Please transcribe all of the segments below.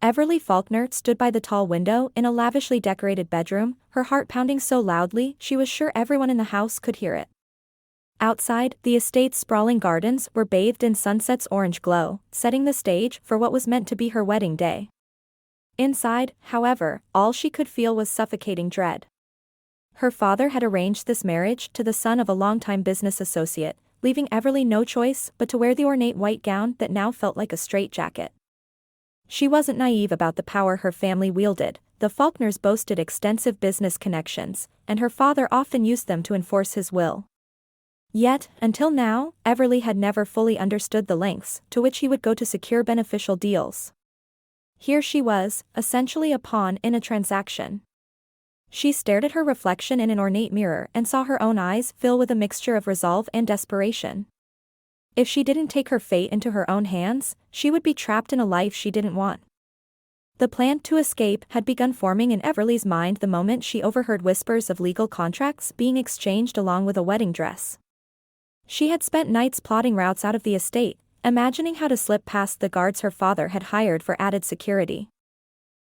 Everly Faulkner stood by the tall window in a lavishly decorated bedroom, her heart pounding so loudly she was sure everyone in the house could hear it. Outside, the estate's sprawling gardens were bathed in sunset's orange glow, setting the stage for what was meant to be her wedding day. Inside, however, all she could feel was suffocating dread. Her father had arranged this marriage to the son of a longtime business associate, leaving Everly no choice but to wear the ornate white gown that now felt like a straitjacket. She wasn't naive about the power her family wielded. The Faulkners boasted extensive business connections, and her father often used them to enforce his will. Yet, until now, Everly had never fully understood the lengths to which he would go to secure beneficial deals. Here she was, essentially a pawn in a transaction. She stared at her reflection in an ornate mirror and saw her own eyes fill with a mixture of resolve and desperation. If she didn't take her fate into her own hands, she would be trapped in a life she didn't want. The plan to escape had begun forming in Everly's mind the moment she overheard whispers of legal contracts being exchanged along with a wedding dress. She had spent nights plotting routes out of the estate, imagining how to slip past the guards her father had hired for added security.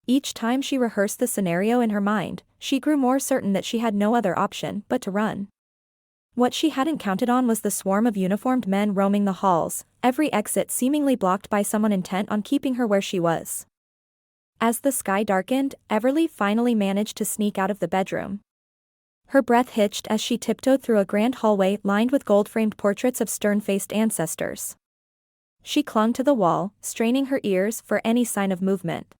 Each time she rehearsed the scenario in her mind, she grew more certain that she had no other option but to run. What she hadn't counted on was the swarm of uniformed men roaming the halls, every exit seemingly blocked by someone intent on keeping her where she was. As the sky darkened, Everly finally managed to sneak out of the bedroom. Her breath hitched as she tiptoed through a grand hallway lined with gold-framed portraits of stern-faced ancestors. She clung to the wall, straining her ears for any sign of movement.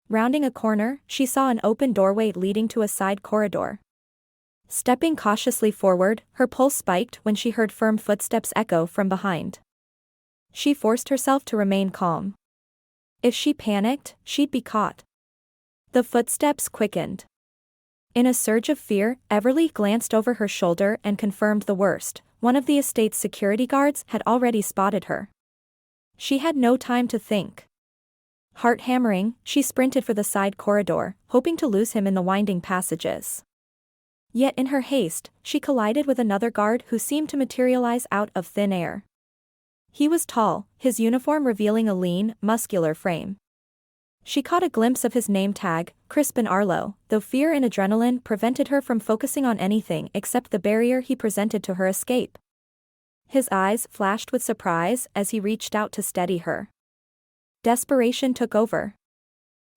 Rounding a corner, she saw an open doorway leading to a side corridor. Stepping cautiously forward, her pulse spiked when she heard firm footsteps echo from behind. She forced herself to remain calm. If she panicked, she'd be caught. The footsteps quickened. In a surge of fear, Everly glanced over her shoulder and confirmed the worst. One of the estate's security guards had already spotted her. She had no time to think. Heart hammering, she sprinted for the side corridor, hoping to lose him in the winding passages. Yet in her haste, she collided with another guard who seemed to materialize out of thin air. He was tall, his uniform revealing a lean, muscular frame. She caught a glimpse of his name tag, Crispin Arlo, though fear and adrenaline prevented her from focusing on anything except the barrier he presented to her escape. His eyes flashed with surprise as he reached out to steady her. Desperation took over.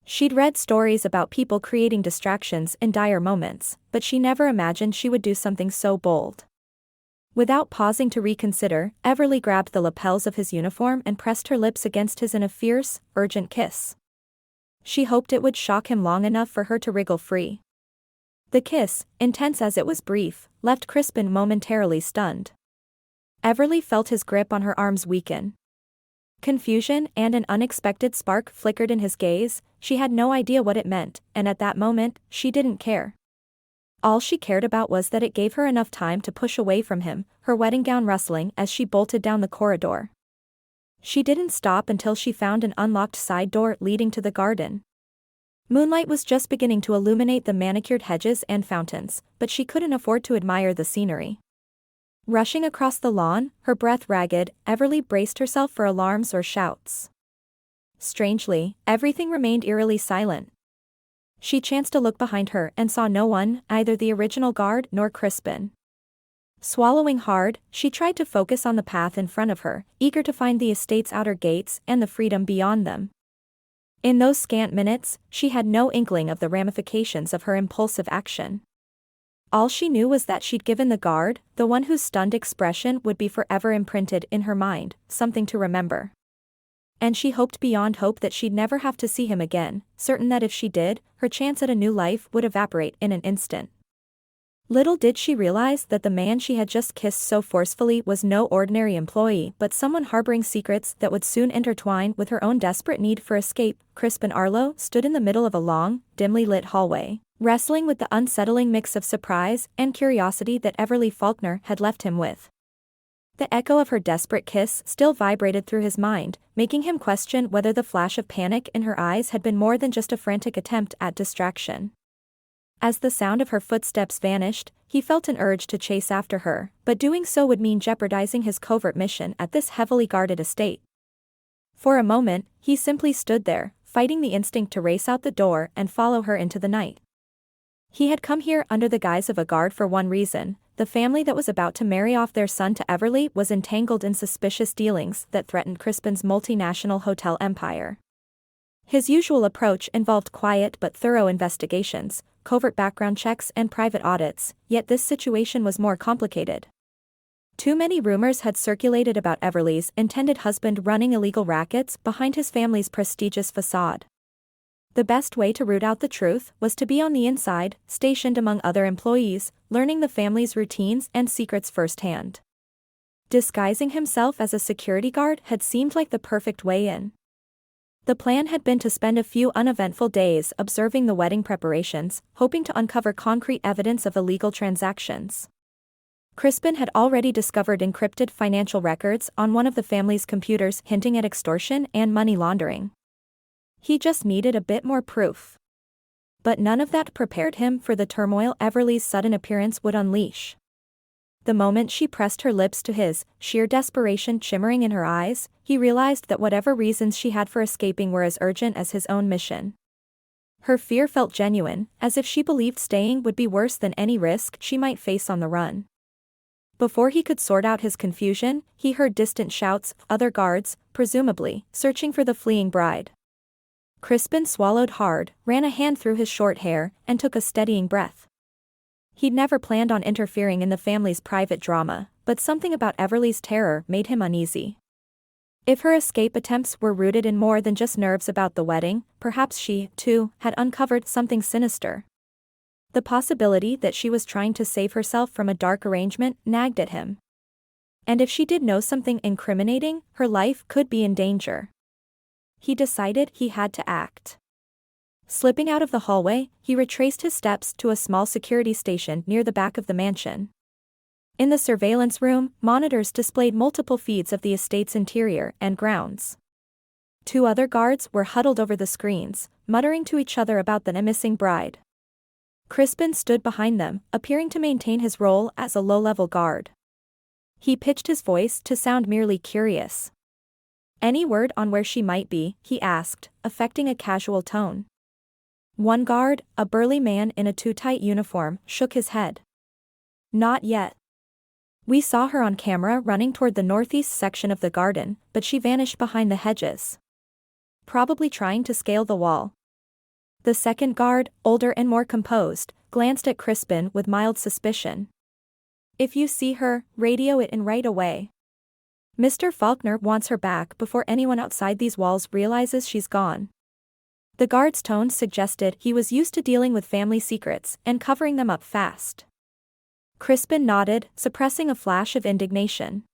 She'd read stories about people creating distractions in dire moments, but she never imagined she would do something so bold. Without pausing to reconsider, Everly grabbed the lapels of his uniform and pressed her lips against his in a fierce, urgent kiss. She hoped it would shock him long enough for her to wriggle free. The kiss, intense as it was brief, left Crispin momentarily stunned. Everly felt his grip on her arms weaken. Confusion and an unexpected spark flickered in his gaze. She had no idea what it meant, and at that moment, she didn't care. All she cared about was that it gave her enough time to push away from him, her wedding gown rustling as she bolted down the corridor. She didn't stop until she found an unlocked side door leading to the garden. Moonlight was just beginning to illuminate the manicured hedges and fountains, but she couldn't afford to admire the scenery. Rushing across the lawn, her breath ragged, Everly braced herself for alarms or shouts. Strangely, everything remained eerily silent. She chanced to look behind her and saw no one, either the original guard nor Crispin. Swallowing hard, she tried to focus on the path in front of her, eager to find the estate's outer gates and the freedom beyond them. In those scant minutes, she had no inkling of the ramifications of her impulsive action. All she knew was that she'd given the guard, the one whose stunned expression would be forever imprinted in her mind, something to remember. And she hoped beyond hope that she'd never have to see him again, certain that if she did, her chance at a new life would evaporate in an instant. Little did she realize that the man she had just kissed so forcefully was no ordinary employee but someone harboring secrets that would soon intertwine with her own desperate need for escape. Crispin Arlo stood in the middle of a long, dimly lit hallway, wrestling with the unsettling mix of surprise and curiosity that Everly Faulkner had left him with. The echo of her desperate kiss still vibrated through his mind, making him question whether the flash of panic in her eyes had been more than just a frantic attempt at distraction. As the sound of her footsteps vanished, he felt an urge to chase after her, but doing so would mean jeopardizing his covert mission at this heavily guarded estate. For a moment, he simply stood there, fighting the instinct to race out the door and follow her into the night. He had come here under the guise of a guard for one reason: the family that was about to marry off their son to Everly was entangled in suspicious dealings that threatened Crispin's multinational hotel empire. His usual approach involved quiet but thorough investigations, covert background checks and private audits, yet this situation was more complicated. Too many rumors had circulated about Everly's intended husband running illegal rackets behind his family's prestigious facade. The best way to root out the truth was to be on the inside, stationed among other employees, learning the family's routines and secrets firsthand. Disguising himself as a security guard had seemed like the perfect way in. The plan had been to spend a few uneventful days observing the wedding preparations, hoping to uncover concrete evidence of illegal transactions. Crispin had already discovered encrypted financial records on one of the family's computers hinting at extortion and money laundering. He just needed a bit more proof. But none of that prepared him for the turmoil Everly's sudden appearance would unleash. The moment she pressed her lips to his, sheer desperation shimmering in her eyes, he realized that whatever reasons she had for escaping were as urgent as his own mission. Her fear felt genuine, as if she believed staying would be worse than any risk she might face on the run. Before he could sort out his confusion, he heard distant shouts, other guards, presumably, searching for the fleeing bride. Crispin swallowed hard, ran a hand through his short hair, and took a steadying breath. He'd never planned on interfering in the family's private drama, but something about Everly's terror made him uneasy. If her escape attempts were rooted in more than just nerves about the wedding, perhaps she, too, had uncovered something sinister. The possibility that she was trying to save herself from a dark arrangement nagged at him. And if she did know something incriminating, her life could be in danger. He decided he had to act. Slipping out of the hallway, he retraced his steps to a small security station near the back of the mansion. In the surveillance room, monitors displayed multiple feeds of the estate's interior and grounds. 2 other guards were huddled over the screens, muttering to each other about the missing bride. Crispin stood behind them, appearing to maintain his role as a low-level guard. He pitched his voice to sound merely curious. "Any word on where she might be?" he asked, affecting a casual tone. One guard, a burly man in a too-tight uniform, shook his head. "Not yet. We saw her on camera running toward the northeast section of the garden, but she vanished behind the hedges. Probably trying to scale the wall." The second guard, older and more composed, glanced at Crispin with mild suspicion. "If you see her, radio it in right away. Mr. Faulkner wants her back before anyone outside these walls realizes she's gone." The guard's tone suggested he was used to dealing with family secrets and covering them up fast. Crispin nodded, suppressing a flash of indignation.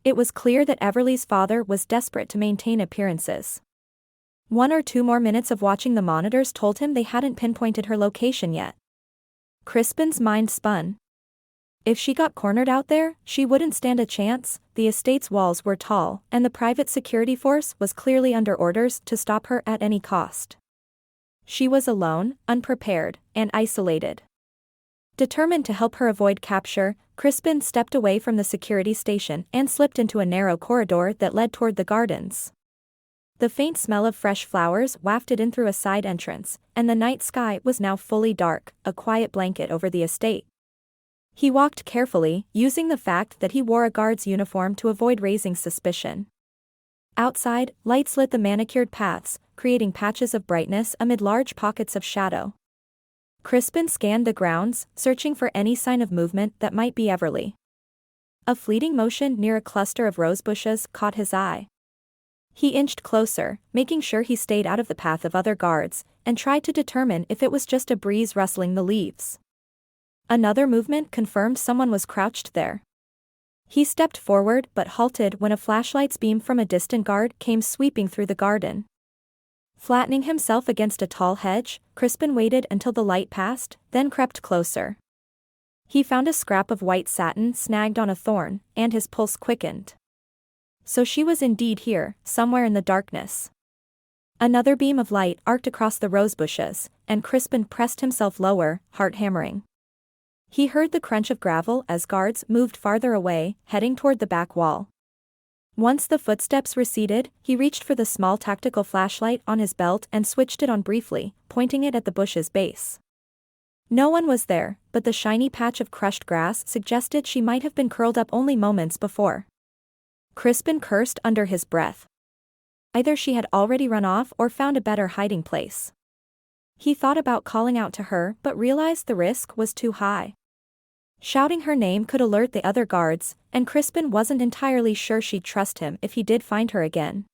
It was clear that Everly's father was desperate to maintain appearances. 1 or 2 more minutes of watching the monitors told him they hadn't pinpointed her location yet. Crispin's mind spun. If she got cornered out there, she wouldn't stand a chance. The estate's walls were tall, and the private security force was clearly under orders to stop her at any cost. She was alone, unprepared, and isolated. Determined to help her avoid capture, Crispin stepped away from the security station and slipped into a narrow corridor that led toward the gardens. The faint smell of fresh flowers wafted in through a side entrance, and the night sky was now fully dark, a quiet blanket over the estate. He walked carefully, using the fact that he wore a guard's uniform to avoid raising suspicion. Outside, lights lit the manicured paths, creating patches of brightness amid large pockets of shadow. Crispin scanned the grounds, searching for any sign of movement that might be Everly. A fleeting motion near a cluster of rose bushes caught his eye. He inched closer, making sure he stayed out of the path of other guards, and tried to determine if it was just a breeze rustling the leaves. Another movement confirmed someone was crouched there. He stepped forward but halted when a flashlight's beam from a distant guard came sweeping through the garden. Flattening himself against a tall hedge, Crispin waited until the light passed, then crept closer. He found a scrap of white satin snagged on a thorn, and his pulse quickened. So she was indeed here, somewhere in the darkness. Another beam of light arced across the rose bushes, and Crispin pressed himself lower, heart hammering. He heard the crunch of gravel as guards moved farther away, heading toward the back wall. Once the footsteps receded, he reached for the small tactical flashlight on his belt and switched it on briefly, pointing it at the bush's base. No one was there, but the shiny patch of crushed grass suggested she might have been curled up only moments before. Crispin cursed under his breath. Either she had already run off or found a better hiding place. He thought about calling out to her but realized the risk was too high. Shouting her name could alert the other guards, and Crispin wasn't entirely sure she'd trust him if he did find her again.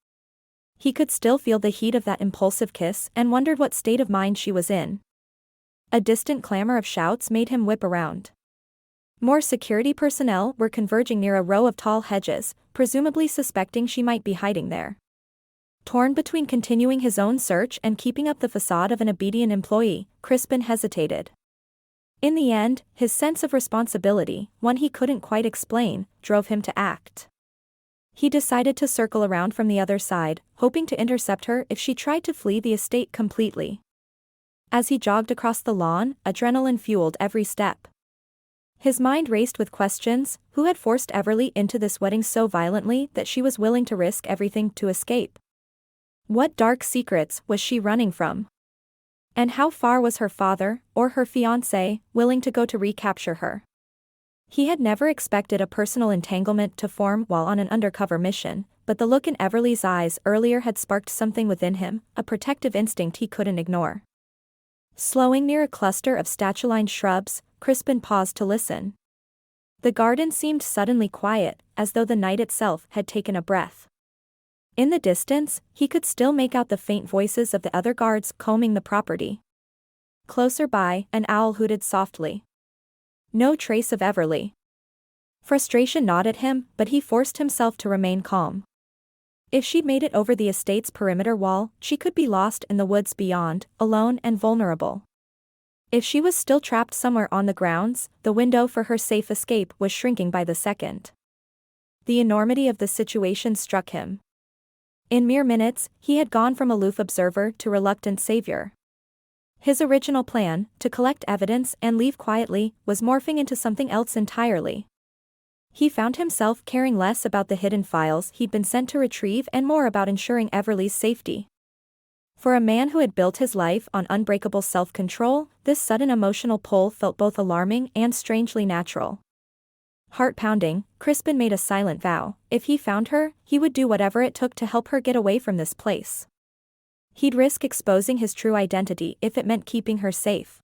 He could still feel the heat of that impulsive kiss and wondered what state of mind she was in. A distant clamor of shouts made him whip around. More security personnel were converging near a row of tall hedges, presumably suspecting she might be hiding there. Torn between continuing his own search and keeping up the facade of an obedient employee, Crispin hesitated. In the end, his sense of responsibility, one he couldn't quite explain, drove him to act. He decided to circle around from the other side, hoping to intercept her if she tried to flee the estate completely. As he jogged across the lawn, adrenaline fueled every step. His mind raced with questions: who had forced Everly into this wedding so violently that she was willing to risk everything to escape? What dark secrets was she running from? And how far was her father, or her fiancé, willing to go to recapture her? He had never expected a personal entanglement to form while on an undercover mission, but the look in Everly's eyes earlier had sparked something within him, a protective instinct he couldn't ignore. Slowing near a cluster of statue-lined shrubs, Crispin paused to listen. The garden seemed suddenly quiet, as though the night itself had taken a breath. In the distance, he could still make out the faint voices of the other guards combing the property. Closer by, an owl hooted softly. No trace of Everly. Frustration gnawed at him, but he forced himself to remain calm. If she'd made it over the estate's perimeter wall, she could be lost in the woods beyond, alone and vulnerable. If she was still trapped somewhere on the grounds, the window for her safe escape was shrinking by the second. The enormity of the situation struck him. In mere minutes, he had gone from aloof observer to reluctant savior. His original plan, to collect evidence and leave quietly, was morphing into something else entirely. He found himself caring less about the hidden files he'd been sent to retrieve and more about ensuring Everly's safety. For a man who had built his life on unbreakable self-control, this sudden emotional pull felt both alarming and strangely natural. Heart pounding, Crispin made a silent vow: if he found her, he would do whatever it took to help her get away from this place. He'd risk exposing his true identity if it meant keeping her safe.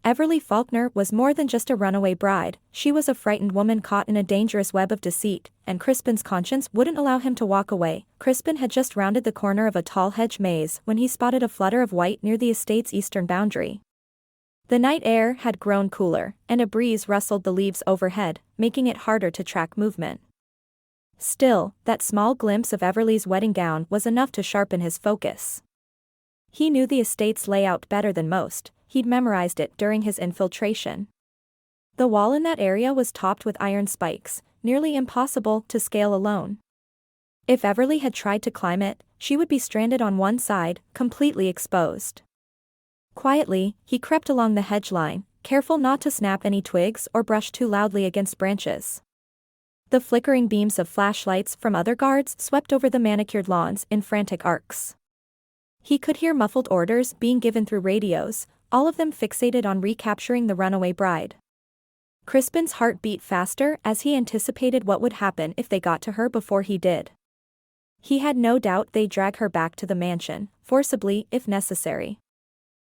Everly Faulkner was more than just a runaway bride, she was a frightened woman caught in a dangerous web of deceit, and Crispin's conscience wouldn't allow him to walk away. Crispin had just rounded the corner of a tall hedge maze when he spotted a flutter of white near the estate's eastern boundary. The night air had grown cooler, and a breeze rustled the leaves overhead, making it harder to track movement. Still, that small glimpse of Everly's wedding gown was enough to sharpen his focus. He knew the estate's layout better than most, he'd memorized it during his infiltration. The wall in that area was topped with iron spikes, nearly impossible to scale alone. If Everly had tried to climb it, she would be stranded on one side, completely exposed. Quietly, he crept along the hedge line, careful not to snap any twigs or brush too loudly against branches. The flickering beams of flashlights from other guards swept over the manicured lawns in frantic arcs. He could hear muffled orders being given through radios, all of them fixated on recapturing the runaway bride. Crispin's heart beat faster as he anticipated what would happen if they got to her before he did. He had no doubt they'd drag her back to the mansion, forcibly if necessary.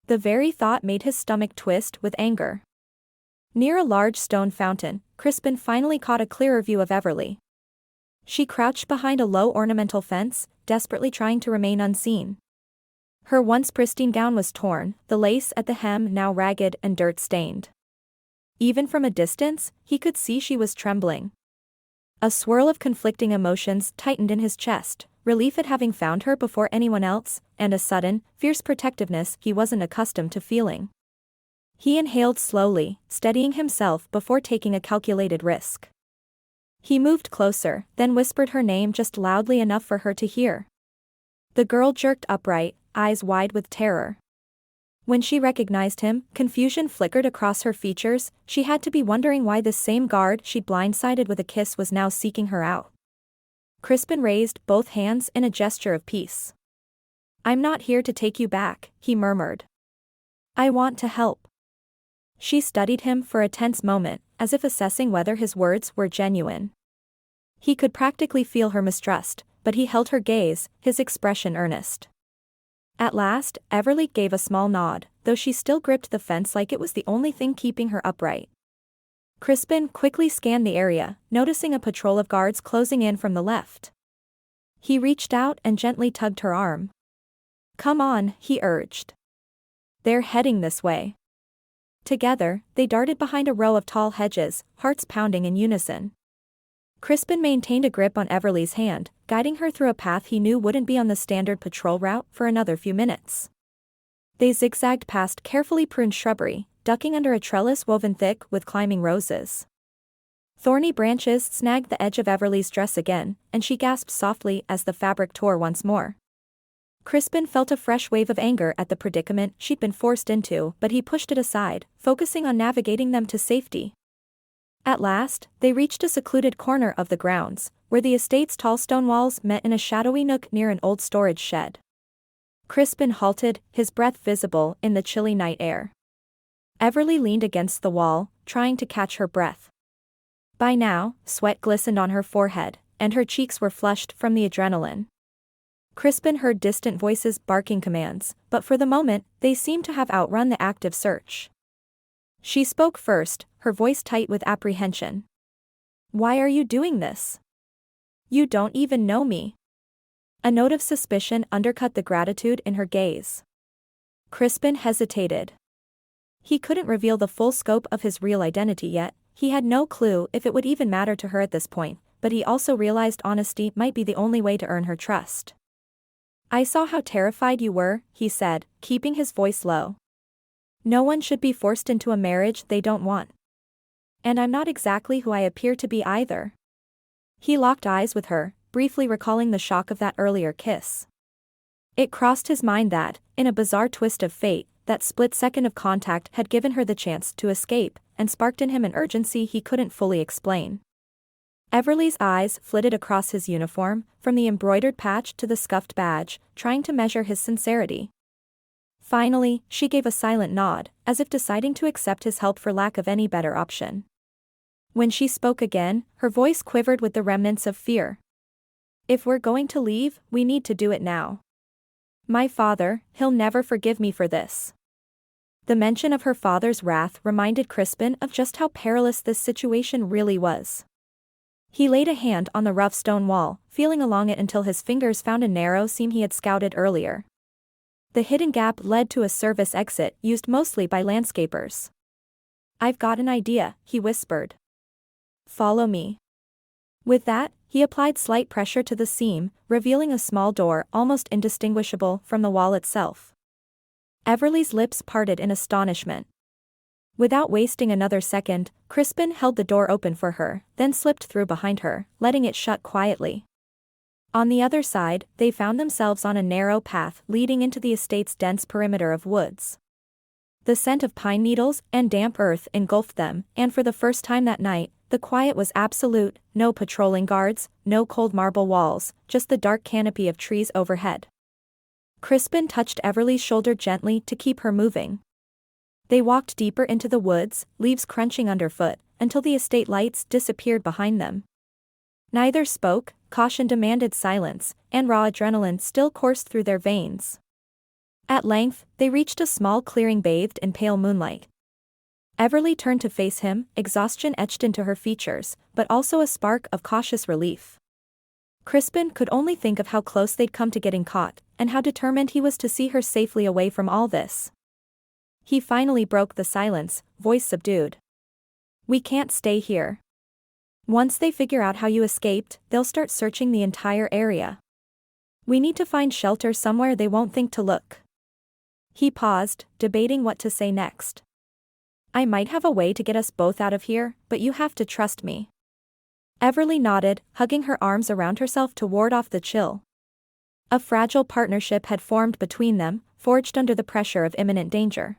The very thought made his stomach twist with anger. Near a large stone fountain, Crispin finally caught a clearer view of Everly. She crouched behind a low ornamental fence, desperately trying to remain unseen. Her once pristine gown was torn, the lace at the hem now ragged and dirt-stained. Even from a distance, he could see she was trembling. A swirl of conflicting emotions tightened in his chest, relief at having found her before anyone else, and a sudden, fierce protectiveness he wasn't accustomed to feeling. He inhaled slowly, steadying himself before taking a calculated risk. He moved closer, then whispered her name just loudly enough for her to hear. The girl jerked upright, eyes wide with terror. When she recognized him, confusion flickered across her features. She had to be wondering why this same guard she'd blindsided with a kiss was now seeking her out. Crispin raised both hands in a gesture of peace. "I'm not here to take you back," he murmured. "I want to help." She studied him for a tense moment, as if assessing whether his words were genuine. He could practically feel her mistrust, but he held her gaze, his expression earnest. At last, Everly gave a small nod, though she still gripped the fence like it was the only thing keeping her upright. Crispin quickly scanned the area, noticing a patrol of guards closing in from the left. He reached out and gently tugged her arm. "Come on," he urged. "They're heading this way." Together, they darted behind a row of tall hedges, hearts pounding in unison. Crispin maintained a grip on Everly's hand, guiding her through a path he knew wouldn't be on the standard patrol route for another few minutes. They zigzagged past carefully pruned shrubbery, ducking under a trellis woven thick with climbing roses. Thorny branches snagged the edge of Everly's dress again, and she gasped softly as the fabric tore once more. Crispin felt a fresh wave of anger at the predicament she'd been forced into, but he pushed it aside, focusing on navigating them to safety. At last, they reached a secluded corner of the grounds, where the estate's tall stone walls met in a shadowy nook near an old storage shed. Crispin halted, his breath visible in the chilly night air. Everly leaned against the wall, trying to catch her breath. By now, sweat glistened on her forehead, and her cheeks were flushed from the adrenaline. Crispin heard distant voices barking commands, but for the moment, they seemed to have outrun the active search. She spoke first, her voice tight with apprehension. "Why are you doing this? You don't even know me." A note of suspicion undercut the gratitude in her gaze. Crispin hesitated. He couldn't reveal the full scope of his real identity yet, he had no clue if it would even matter to her at this point, but he also realized honesty might be the only way to earn her trust. "I saw how terrified you were," he said, keeping his voice low. "No one should be forced into a marriage they don't want. And I'm not exactly who I appear to be either." He locked eyes with her, briefly recalling the shock of that earlier kiss. It crossed his mind that, in a bizarre twist of fate, that split second of contact had given her the chance to escape, and sparked in him an urgency he couldn't fully explain. Everly's eyes flitted across his uniform, from the embroidered patch to the scuffed badge, trying to measure his sincerity. Finally, she gave a silent nod, as if deciding to accept his help for lack of any better option. When she spoke again, her voice quivered with the remnants of fear. "If we're going to leave, we need to do it now. My father, he'll never forgive me for this." The mention of her father's wrath reminded Crispin of just how perilous this situation really was. He laid a hand on the rough stone wall, feeling along it until his fingers found a narrow seam he had scouted earlier. The hidden gap led to a service exit used mostly by landscapers. "I've got an idea," he whispered. "Follow me." With that, he applied slight pressure to the seam, revealing a small door almost indistinguishable from the wall itself. Everly's lips parted in astonishment. Without wasting another second, Crispin held the door open for her, then slipped through behind her, letting it shut quietly. On the other side, they found themselves on a narrow path leading into the estate's dense perimeter of woods. The scent of pine needles and damp earth engulfed them, and for the first time that night, the quiet was absolute, no patrolling guards, no cold marble walls, just the dark canopy of trees overhead. Crispin touched Everly's shoulder gently to keep her moving. They walked deeper into the woods, leaves crunching underfoot, until the estate lights disappeared behind them. Neither spoke, caution demanded silence, and raw adrenaline still coursed through their veins. At length, they reached a small clearing bathed in pale moonlight. Everly turned to face him, exhaustion etched into her features, but also a spark of cautious relief. Crispin could only think of how close they'd come to getting caught, and how determined he was to see her safely away from all this. He finally broke the silence, voice subdued. "We can't stay here. Once they figure out how you escaped, they'll start searching the entire area. We need to find shelter somewhere they won't think to look." He paused, debating what to say next. "I might have a way to get us both out of here, but you have to trust me." Everly nodded, hugging her arms around herself to ward off the chill. A fragile partnership had formed between them, forged under the pressure of imminent danger.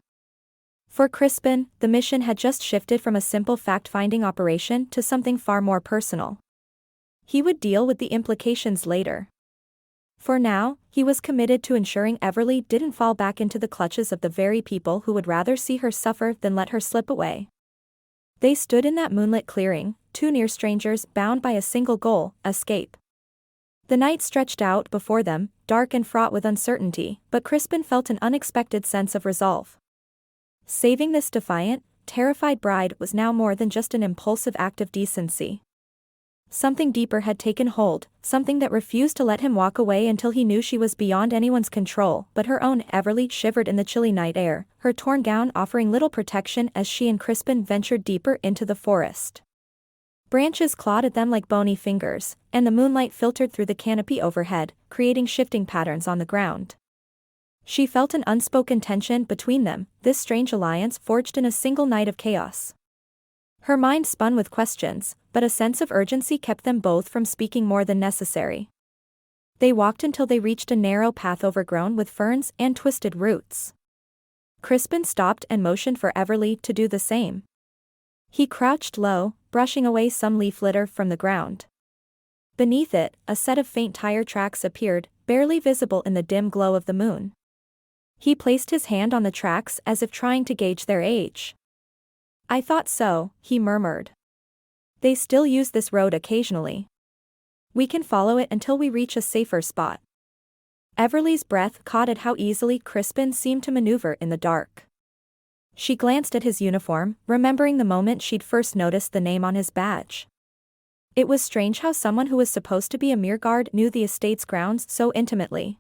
For Crispin, the mission had just shifted from a simple fact-finding operation to something far more personal. He would deal with the implications later. For now, he was committed to ensuring Everly didn't fall back into the clutches of the very people who would rather see her suffer than let her slip away. They stood in that moonlit clearing, two near strangers bound by a single goal, escape. The night stretched out before them, dark and fraught with uncertainty, but Crispin felt an unexpected sense of resolve. Saving this defiant, terrified bride was now more than just an impulsive act of decency. Something deeper had taken hold, something that refused to let him walk away until he knew she was beyond anyone's control, but her own. Everly shivered in the chilly night air, her torn gown offering little protection as she and Crispin ventured deeper into the forest. Branches clawed at them like bony fingers, and the moonlight filtered through the canopy overhead, creating shifting patterns on the ground. She felt an unspoken tension between them, this strange alliance forged in a single night of chaos. Her mind spun with questions, but a sense of urgency kept them both from speaking more than necessary. They walked until they reached a narrow path overgrown with ferns and twisted roots. Crispin stopped and motioned for Everly to do the same. He crouched low, brushing away some leaf litter from the ground. Beneath it, a set of faint tire tracks appeared, barely visible in the dim glow of the moon. He placed his hand on the tracks as if trying to gauge their age. "I thought so," he murmured. "They still use this road occasionally. We can follow it until we reach a safer spot." Everly's breath caught at how easily Crispin seemed to maneuver in the dark. She glanced at his uniform, remembering the moment she'd first noticed the name on his badge. It was strange how someone who was supposed to be a mere guard knew the estate's grounds so intimately.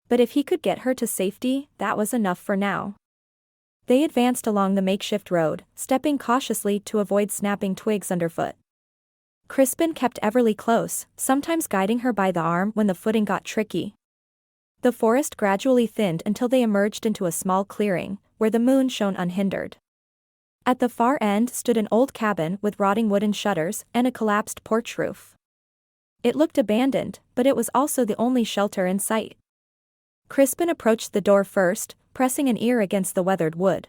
But if he could get her to safety, that was enough for now. They advanced along the makeshift road, stepping cautiously to avoid snapping twigs underfoot. Crispin kept Everly close, sometimes guiding her by the arm when the footing got tricky. The forest gradually thinned until they emerged into a small clearing, where the moon shone unhindered. At the far end stood an old cabin with rotting wooden shutters and a collapsed porch roof. It looked abandoned, but it was also the only shelter in sight. Crispin approached the door first, pressing an ear against the weathered wood.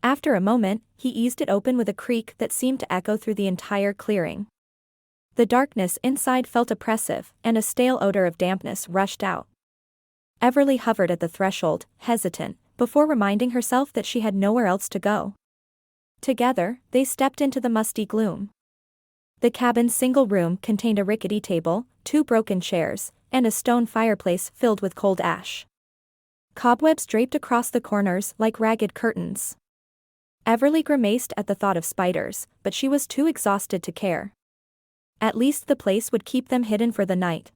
After a moment, he eased it open with a creak that seemed to echo through the entire clearing. The darkness inside felt oppressive, and a stale odor of dampness rushed out. Everly hovered at the threshold, hesitant, before reminding herself that she had nowhere else to go. Together, they stepped into the musty gloom. The cabin's single room contained a rickety table, two broken chairs, and a stone fireplace filled with cold ash. Cobwebs draped across the corners like ragged curtains. Everly grimaced at the thought of spiders, but she was too exhausted to care. At least the place would keep them hidden for the night.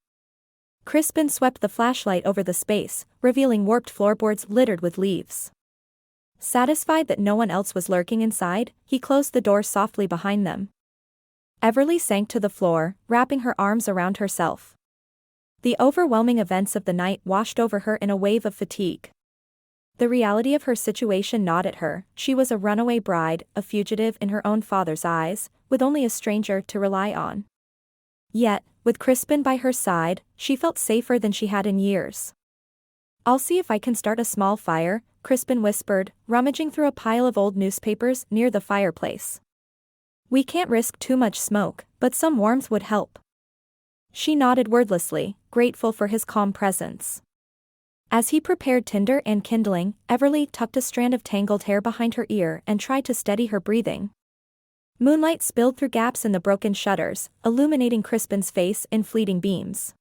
Crispin swept the flashlight over the space, revealing warped floorboards littered with leaves. Satisfied that no one else was lurking inside, he closed the door softly behind them. Everly sank to the floor, wrapping her arms around herself. The overwhelming events of the night washed over her in a wave of fatigue. The reality of her situation gnawed at her. She was a runaway bride, a fugitive in her own father's eyes, with only a stranger to rely on. Yet, with Crispin by her side, she felt safer than she had in years. "I'll see if I can start a small fire," Crispin whispered, rummaging through a pile of old newspapers near the fireplace. "We can't risk too much smoke, but some warmth would help." She nodded wordlessly, grateful for his calm presence. As he prepared tinder and kindling, Everly tucked a strand of tangled hair behind her ear and tried to steady her breathing. Moonlight spilled through gaps in the broken shutters, illuminating Crispin's face in fleeting beams.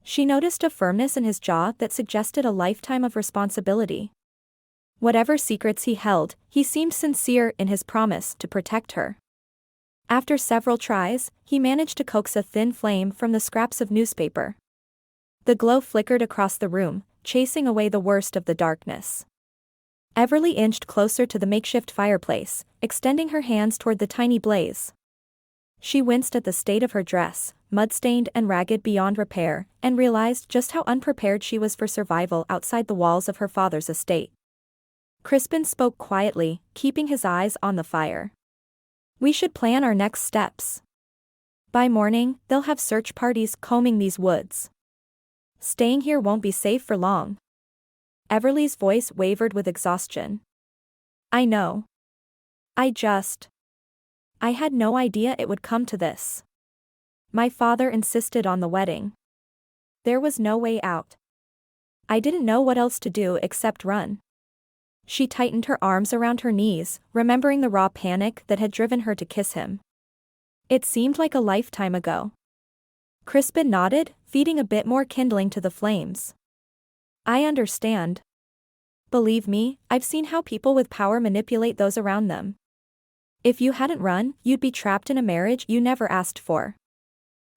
She noticed a firmness in his jaw that suggested a lifetime of responsibility. Whatever secrets he held, he seemed sincere in his promise to protect her. After several tries, he managed to coax a thin flame from the scraps of newspaper. The glow flickered across the room, chasing away the worst of the darkness. Everly inched closer to the makeshift fireplace, extending her hands toward the tiny blaze. She winced at the state of her dress, mud-stained and ragged beyond repair, and realized just how unprepared she was for survival outside the walls of her father's estate. Crispin spoke quietly, keeping his eyes on the fire. "We should plan our next steps. By morning, they'll have search parties combing these woods. Staying here won't be safe for long." Everly's voice wavered with exhaustion. "I know. I had no idea it would come to this." My father insisted on the wedding. There was no way out. I didn't know what else to do except run. She tightened her arms around her knees, remembering the raw panic that had driven her to kiss him. It seemed like a lifetime ago. Crispin nodded, feeding a bit more kindling to the flames. I understand. Believe me, I've seen how people with power manipulate those around them. If you hadn't run, you'd be trapped in a marriage you never asked for.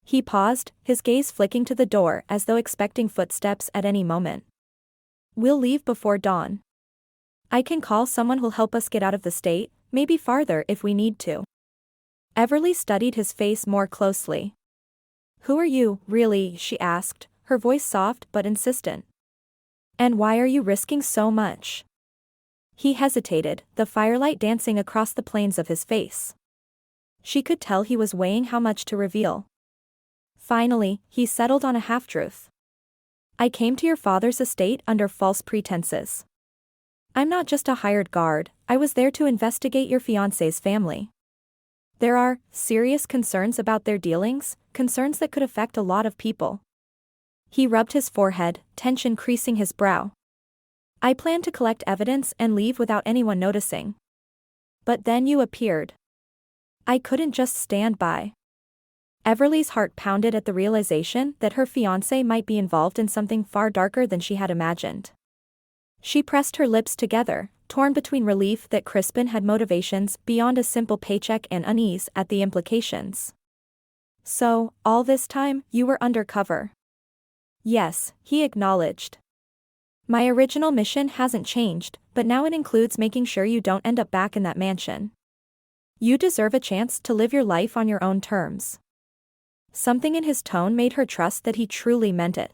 He paused, his gaze flicking to the door as though expecting footsteps at any moment. We'll leave before dawn. I can call someone who'll help us get out of the state, maybe farther if we need to. Everly studied his face more closely. Who are you, really? She asked, her voice soft but insistent. And why are you risking so much? He hesitated, the firelight dancing across the planes of his face. She could tell he was weighing how much to reveal. Finally, he settled on a half-truth. I came to your father's estate under false pretenses. I'm not just a hired guard, I was there to investigate your fiancé's family. There are serious concerns about their dealings, concerns that could affect a lot of people. He rubbed his forehead, tension creasing his brow. I planned to collect evidence and leave without anyone noticing. But then you appeared. I couldn't just stand by. Everly's heart pounded at the realization that her fiancé might be involved in something far darker than she had imagined. She pressed her lips together, torn between relief that Crispin had motivations beyond a simple paycheck and unease at the implications. So, all this time, you were undercover. Yes, he acknowledged. My original mission hasn't changed, but now it includes making sure you don't end up back in that mansion. You deserve a chance to live your life on your own terms. Something in his tone made her trust that he truly meant it.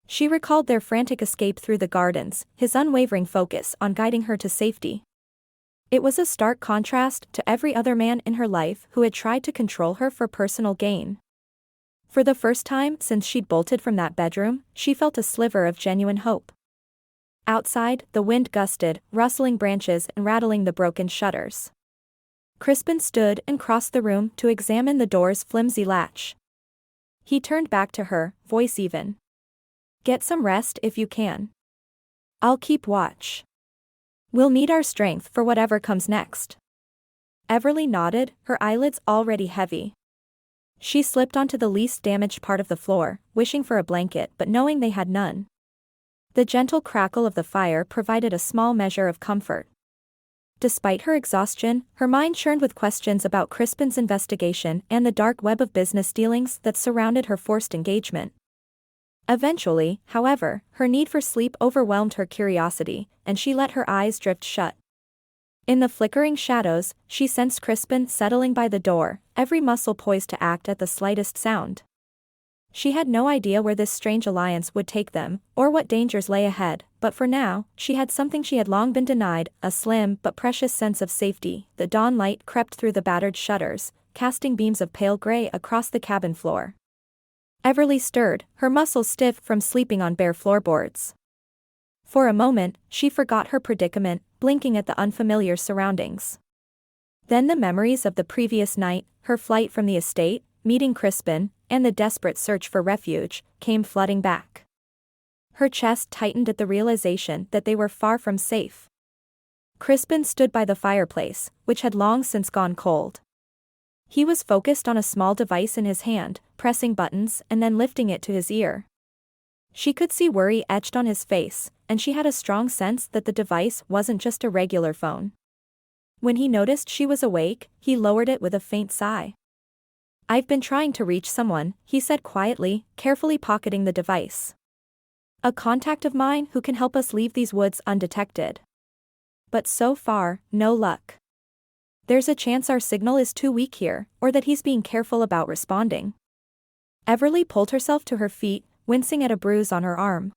She recalled their frantic escape through the gardens, his unwavering focus on guiding her to safety. It was a stark contrast to every other man in her life who had tried to control her for personal gain. For the first time since she'd bolted from that bedroom, she felt a sliver of genuine hope. Outside, the wind gusted, rustling branches and rattling the broken shutters. Crispin stood and crossed the room to examine the door's flimsy latch. He turned back to her, voice even. Get some rest if you can. I'll keep watch. We'll need our strength for whatever comes next. Everly nodded, her eyelids already heavy. She slipped onto the least damaged part of the floor, wishing for a blanket but knowing they had none. The gentle crackle of the fire provided a small measure of comfort. Despite her exhaustion, her mind churned with questions about Crispin's investigation and the dark web of business dealings that surrounded her forced engagement. Eventually, however, her need for sleep overwhelmed her curiosity, and she let her eyes drift shut. In the flickering shadows, she sensed Crispin settling by the door, every muscle poised to act at the slightest sound. She had no idea where this strange alliance would take them, or what dangers lay ahead, but for now, she had something she had long been denied, a slim but precious sense of safety. The dawn light crept through the battered shutters, casting beams of pale gray across the cabin floor. Everly stirred, her muscles stiff from sleeping on bare floorboards. For a moment, she forgot her predicament, blinking at the unfamiliar surroundings. Then the memories of the previous night, her flight from the estate, meeting Crispin, and the desperate search for refuge, came flooding back. Her chest tightened at the realization that they were far from safe. Crispin stood by the fireplace, which had long since gone cold. He was focused on a small device in his hand, pressing buttons and then lifting it to his ear. She could see worry etched on his face, and she had a strong sense that the device wasn't just a regular phone. When he noticed she was awake, he lowered it with a faint sigh. I've been trying to reach someone, he said quietly, carefully pocketing the device. A contact of mine who can help us leave these woods undetected. But so far, no luck. There's a chance our signal is too weak here, or that he's being careful about responding. Everly pulled herself to her feet, wincing at a bruise on her arm.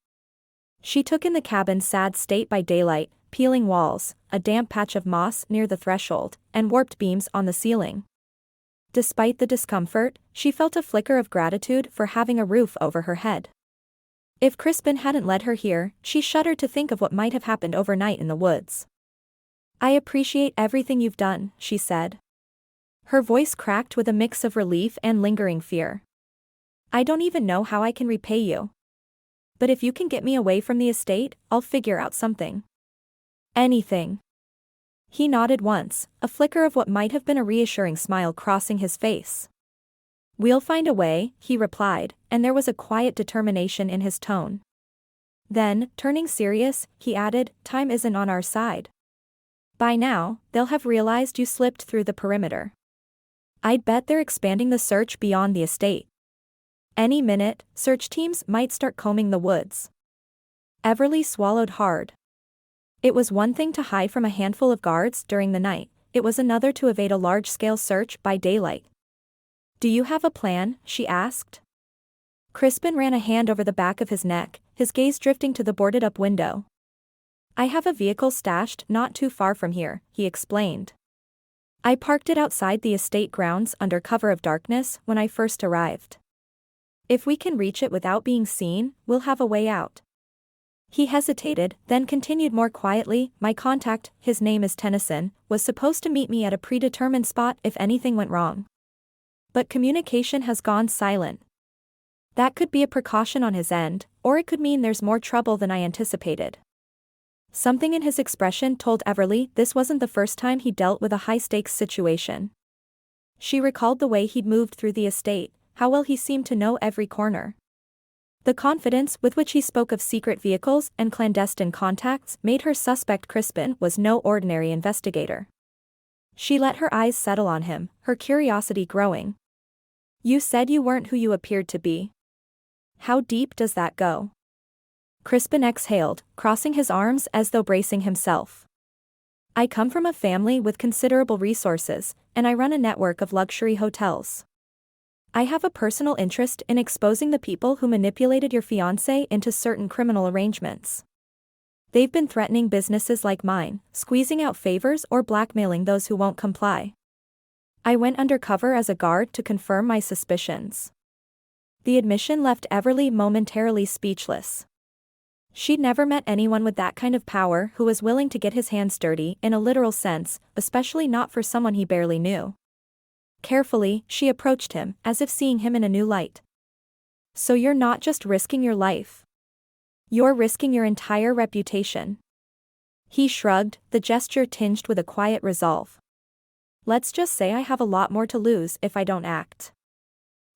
She took in the cabin's sad state by daylight, peeling walls, a damp patch of moss near the threshold, and warped beams on the ceiling. Despite the discomfort, she felt a flicker of gratitude for having a roof over her head. If Crispin hadn't led her here, she shuddered to think of what might have happened overnight in the woods. I appreciate everything you've done, she said. Her voice cracked with a mix of relief and lingering fear. I don't even know how I can repay you. But if you can get me away from the estate, I'll figure out something. Anything. He nodded once, a flicker of what might have been a reassuring smile crossing his face. We'll find a way, he replied, and there was a quiet determination in his tone. Then, turning serious, he added, time isn't on our side. By now, they'll have realized you slipped through the perimeter. I'd bet they're expanding the search beyond the estate. Any minute, search teams might start combing the woods. Everly swallowed hard. It was one thing to hide from a handful of guards during the night, it was another to evade a large-scale search by daylight. Do you have a plan? She asked. Crispin ran a hand over the back of his neck, his gaze drifting to the boarded-up window. I have a vehicle stashed not too far from here, he explained. I parked it outside the estate grounds under cover of darkness when I first arrived. If we can reach it without being seen, we'll have a way out. He hesitated, then continued more quietly, my contact, his name is Tennyson, was supposed to meet me at a predetermined spot if anything went wrong. But communication has gone silent. That could be a precaution on his end, or it could mean there's more trouble than I anticipated. Something in his expression told Everly this wasn't the first time he dealt with a high-stakes situation. She recalled the way he'd moved through the estate, how well he seemed to know every corner. The confidence with which he spoke of secret vehicles and clandestine contacts made her suspect Crispin was no ordinary investigator. She let her eyes settle on him, her curiosity growing. You said you weren't who you appeared to be. How deep does that go? Crispin exhaled, crossing his arms as though bracing himself. I come from a family with considerable resources, and I run a network of luxury hotels. I have a personal interest in exposing the people who manipulated your fiancé into certain criminal arrangements. They've been threatening businesses like mine, squeezing out favors or blackmailing those who won't comply. I went undercover as a guard to confirm my suspicions. The admission left Everly momentarily speechless. She'd never met anyone with that kind of power who was willing to get his hands dirty in a literal sense, especially not for someone he barely knew. Carefully, she approached him, as if seeing him in a new light. So you're not just risking your life. You're risking your entire reputation. He shrugged, the gesture tinged with a quiet resolve. Let's just say I have a lot more to lose if I don't act.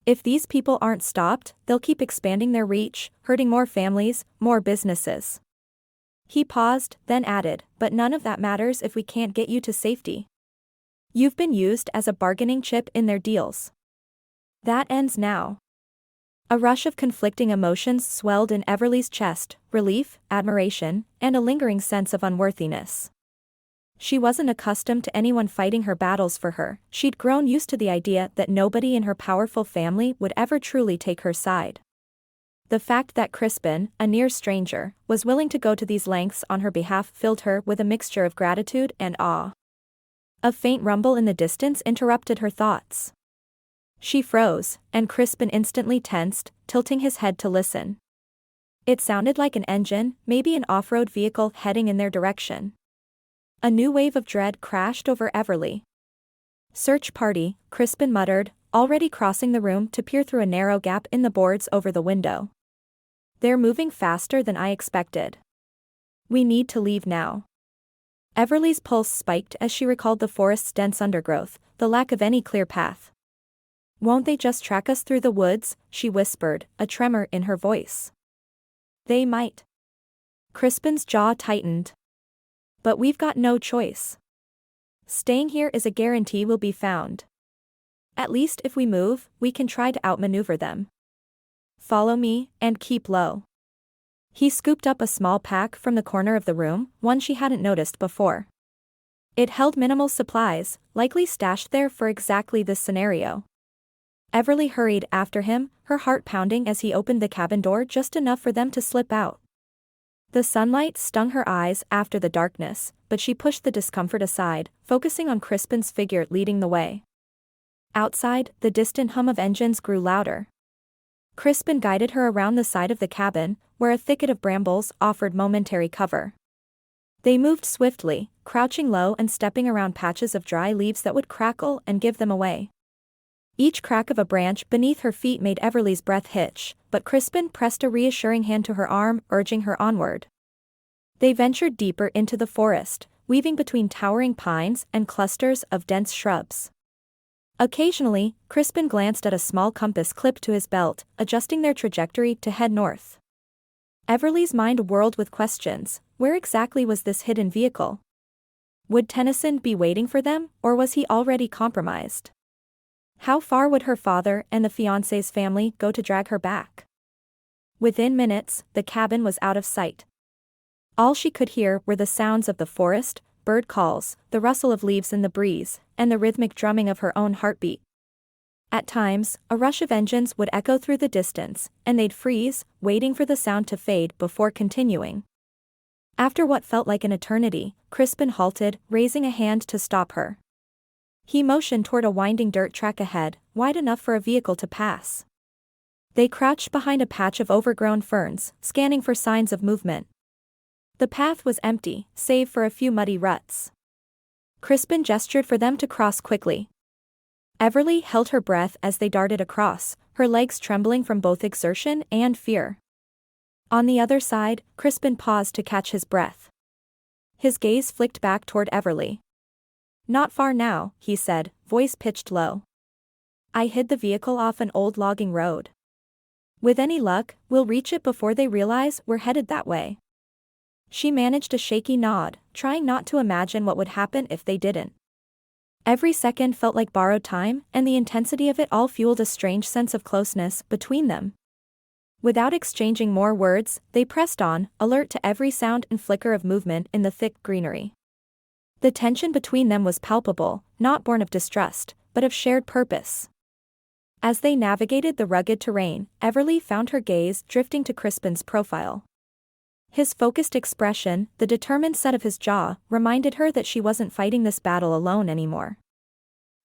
If these people aren't stopped, they'll keep expanding their reach, hurting more families, more businesses. He paused, then added, but none of that matters if we can't get you to safety. You've been used as a bargaining chip in their deals. That ends now. A rush of conflicting emotions swelled in Everly's chest, relief, admiration, and a lingering sense of unworthiness. She wasn't accustomed to anyone fighting her battles for her, she'd grown used to the idea that nobody in her powerful family would ever truly take her side. The fact that Crispin, a near stranger, was willing to go to these lengths on her behalf filled her with a mixture of gratitude and awe. A faint rumble in the distance interrupted her thoughts. She froze, and Crispin instantly tensed, tilting his head to listen. It sounded like an engine, maybe an off-road vehicle heading in their direction. A new wave of dread crashed over Everly. Search party, Crispin muttered, already crossing the room to peer through a narrow gap in the boards over the window. They're moving faster than I expected. We need to leave now. Everly's pulse spiked as she recalled the forest's dense undergrowth, the lack of any clear path. Won't they just track us through the woods? She whispered, a tremor in her voice. They might. Crispin's jaw tightened. But we've got no choice. Staying here is a guarantee we'll be found. At least if we move, we can try to outmaneuver them. Follow me, and keep low. He scooped up a small pack from the corner of the room, one she hadn't noticed before. It held minimal supplies, likely stashed there for exactly this scenario. Everly hurried after him, her heart pounding as he opened the cabin door just enough for them to slip out. The sunlight stung her eyes after the darkness, but she pushed the discomfort aside, focusing on Crispin's figure leading the way. Outside, the distant hum of engines grew louder. Crispin guided her around the side of the cabin, where a thicket of brambles offered momentary cover. They moved swiftly, crouching low and stepping around patches of dry leaves that would crackle and give them away. Each crack of a branch beneath her feet made Everly's breath hitch, but Crispin pressed a reassuring hand to her arm, urging her onward. They ventured deeper into the forest, weaving between towering pines and clusters of dense shrubs. Occasionally, Crispin glanced at a small compass clipped to his belt, adjusting their trajectory to head north. Everly's mind whirled with questions. Where exactly was this hidden vehicle? Would Tennyson be waiting for them, or was he already compromised? How far would her father and the fiancé's family go to drag her back? Within minutes, the cabin was out of sight. All she could hear were the sounds of the forest, bird calls, the rustle of leaves in the breeze, and the rhythmic drumming of her own heartbeat. At times, a rush of engines would echo through the distance, and they'd freeze, waiting for the sound to fade before continuing. After what felt like an eternity, Crispin halted, raising a hand to stop her. He motioned toward a winding dirt track ahead, wide enough for a vehicle to pass. They crouched behind a patch of overgrown ferns, scanning for signs of movement. The path was empty, save for a few muddy ruts. Crispin gestured for them to cross quickly. Everly held her breath as they darted across, her legs trembling from both exertion and fear. On the other side, Crispin paused to catch his breath. His gaze flicked back toward Everly. "Not far now," he said, voice pitched low. "I hid the vehicle off an old logging road. With any luck, we'll reach it before they realize we're headed that way." She managed a shaky nod, trying not to imagine what would happen if they didn't. Every second felt like borrowed time, and the intensity of it all fueled a strange sense of closeness between them. Without exchanging more words, they pressed on, alert to every sound and flicker of movement in the thick greenery. The tension between them was palpable, not born of distrust, but of shared purpose. As they navigated the rugged terrain, Everly found her gaze drifting to Crispin's profile. His focused expression, the determined set of his jaw, reminded her that she wasn't fighting this battle alone anymore.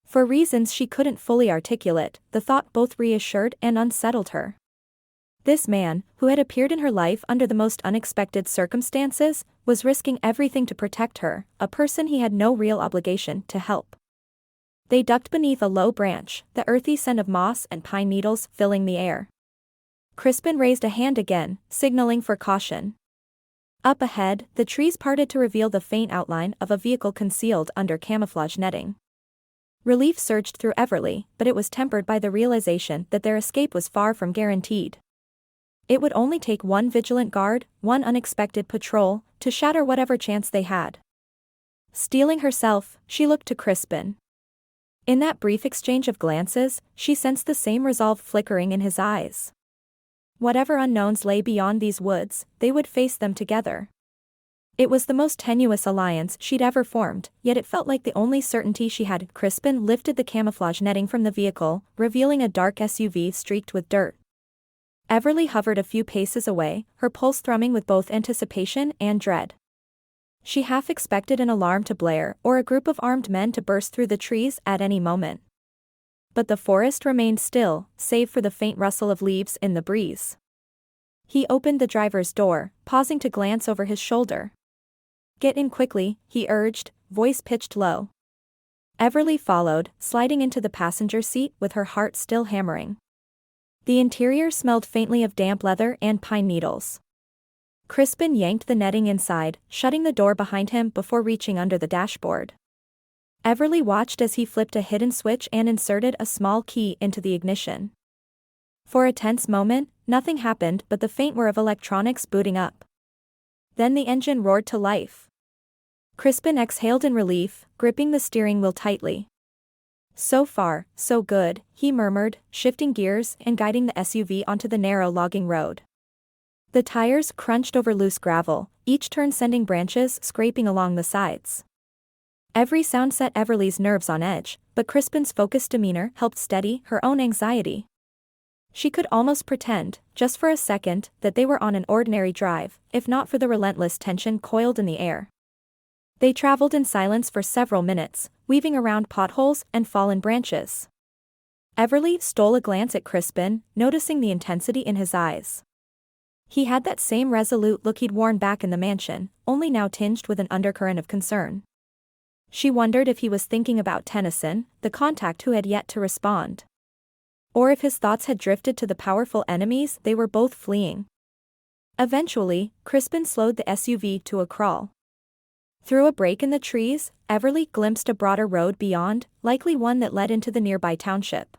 For reasons she couldn't fully articulate, the thought both reassured and unsettled her. This man, who had appeared in her life under the most unexpected circumstances, was risking everything to protect her, a person he had no real obligation to help. They ducked beneath a low branch, the earthy scent of moss and pine needles filling the air. Crispin raised a hand again, signaling for caution. Up ahead, the trees parted to reveal the faint outline of a vehicle concealed under camouflage netting. Relief surged through Everly, but it was tempered by the realization that their escape was far from guaranteed. It would only take one vigilant guard, one unexpected patrol, to shatter whatever chance they had. Steeling herself, she looked to Crispin. In that brief exchange of glances, she sensed the same resolve flickering in his eyes. Whatever unknowns lay beyond these woods, they would face them together. It was the most tenuous alliance she'd ever formed, yet it felt like the only certainty she had. Crispin lifted the camouflage netting from the vehicle, revealing a dark SUV streaked with dirt. Everly hovered a few paces away, her pulse thrumming with both anticipation and dread. She half expected an alarm to blare or a group of armed men to burst through the trees at any moment. But the forest remained still, save for the faint rustle of leaves in the breeze. He opened the driver's door, pausing to glance over his shoulder. "Get in quickly," he urged, voice pitched low. Everly followed, sliding into the passenger seat with her heart still hammering. The interior smelled faintly of damp leather and pine needles. Crispin yanked the netting inside, shutting the door behind him before reaching under the dashboard. Everly watched as he flipped a hidden switch and inserted a small key into the ignition. For a tense moment, nothing happened but the faint whir of electronics booting up. Then the engine roared to life. Crispin exhaled in relief, gripping the steering wheel tightly. "So far, so good," he murmured, shifting gears and guiding the SUV onto the narrow logging road. The tires crunched over loose gravel, each turn sending branches scraping along the sides. Every sound set Everly's nerves on edge, but Crispin's focused demeanor helped steady her own anxiety. She could almost pretend, just for a second, that they were on an ordinary drive, if not for the relentless tension coiled in the air. They traveled in silence for several minutes, weaving around potholes and fallen branches. Everly stole a glance at Crispin, noticing the intensity in his eyes. He had that same resolute look he'd worn back in the mansion, only now tinged with an undercurrent of concern. She wondered if he was thinking about Tennyson, the contact who had yet to respond. Or if his thoughts had drifted to the powerful enemies they were both fleeing. Eventually, Crispin slowed the SUV to a crawl. Through a break in the trees, Everly glimpsed a broader road beyond, likely one that led into the nearby township.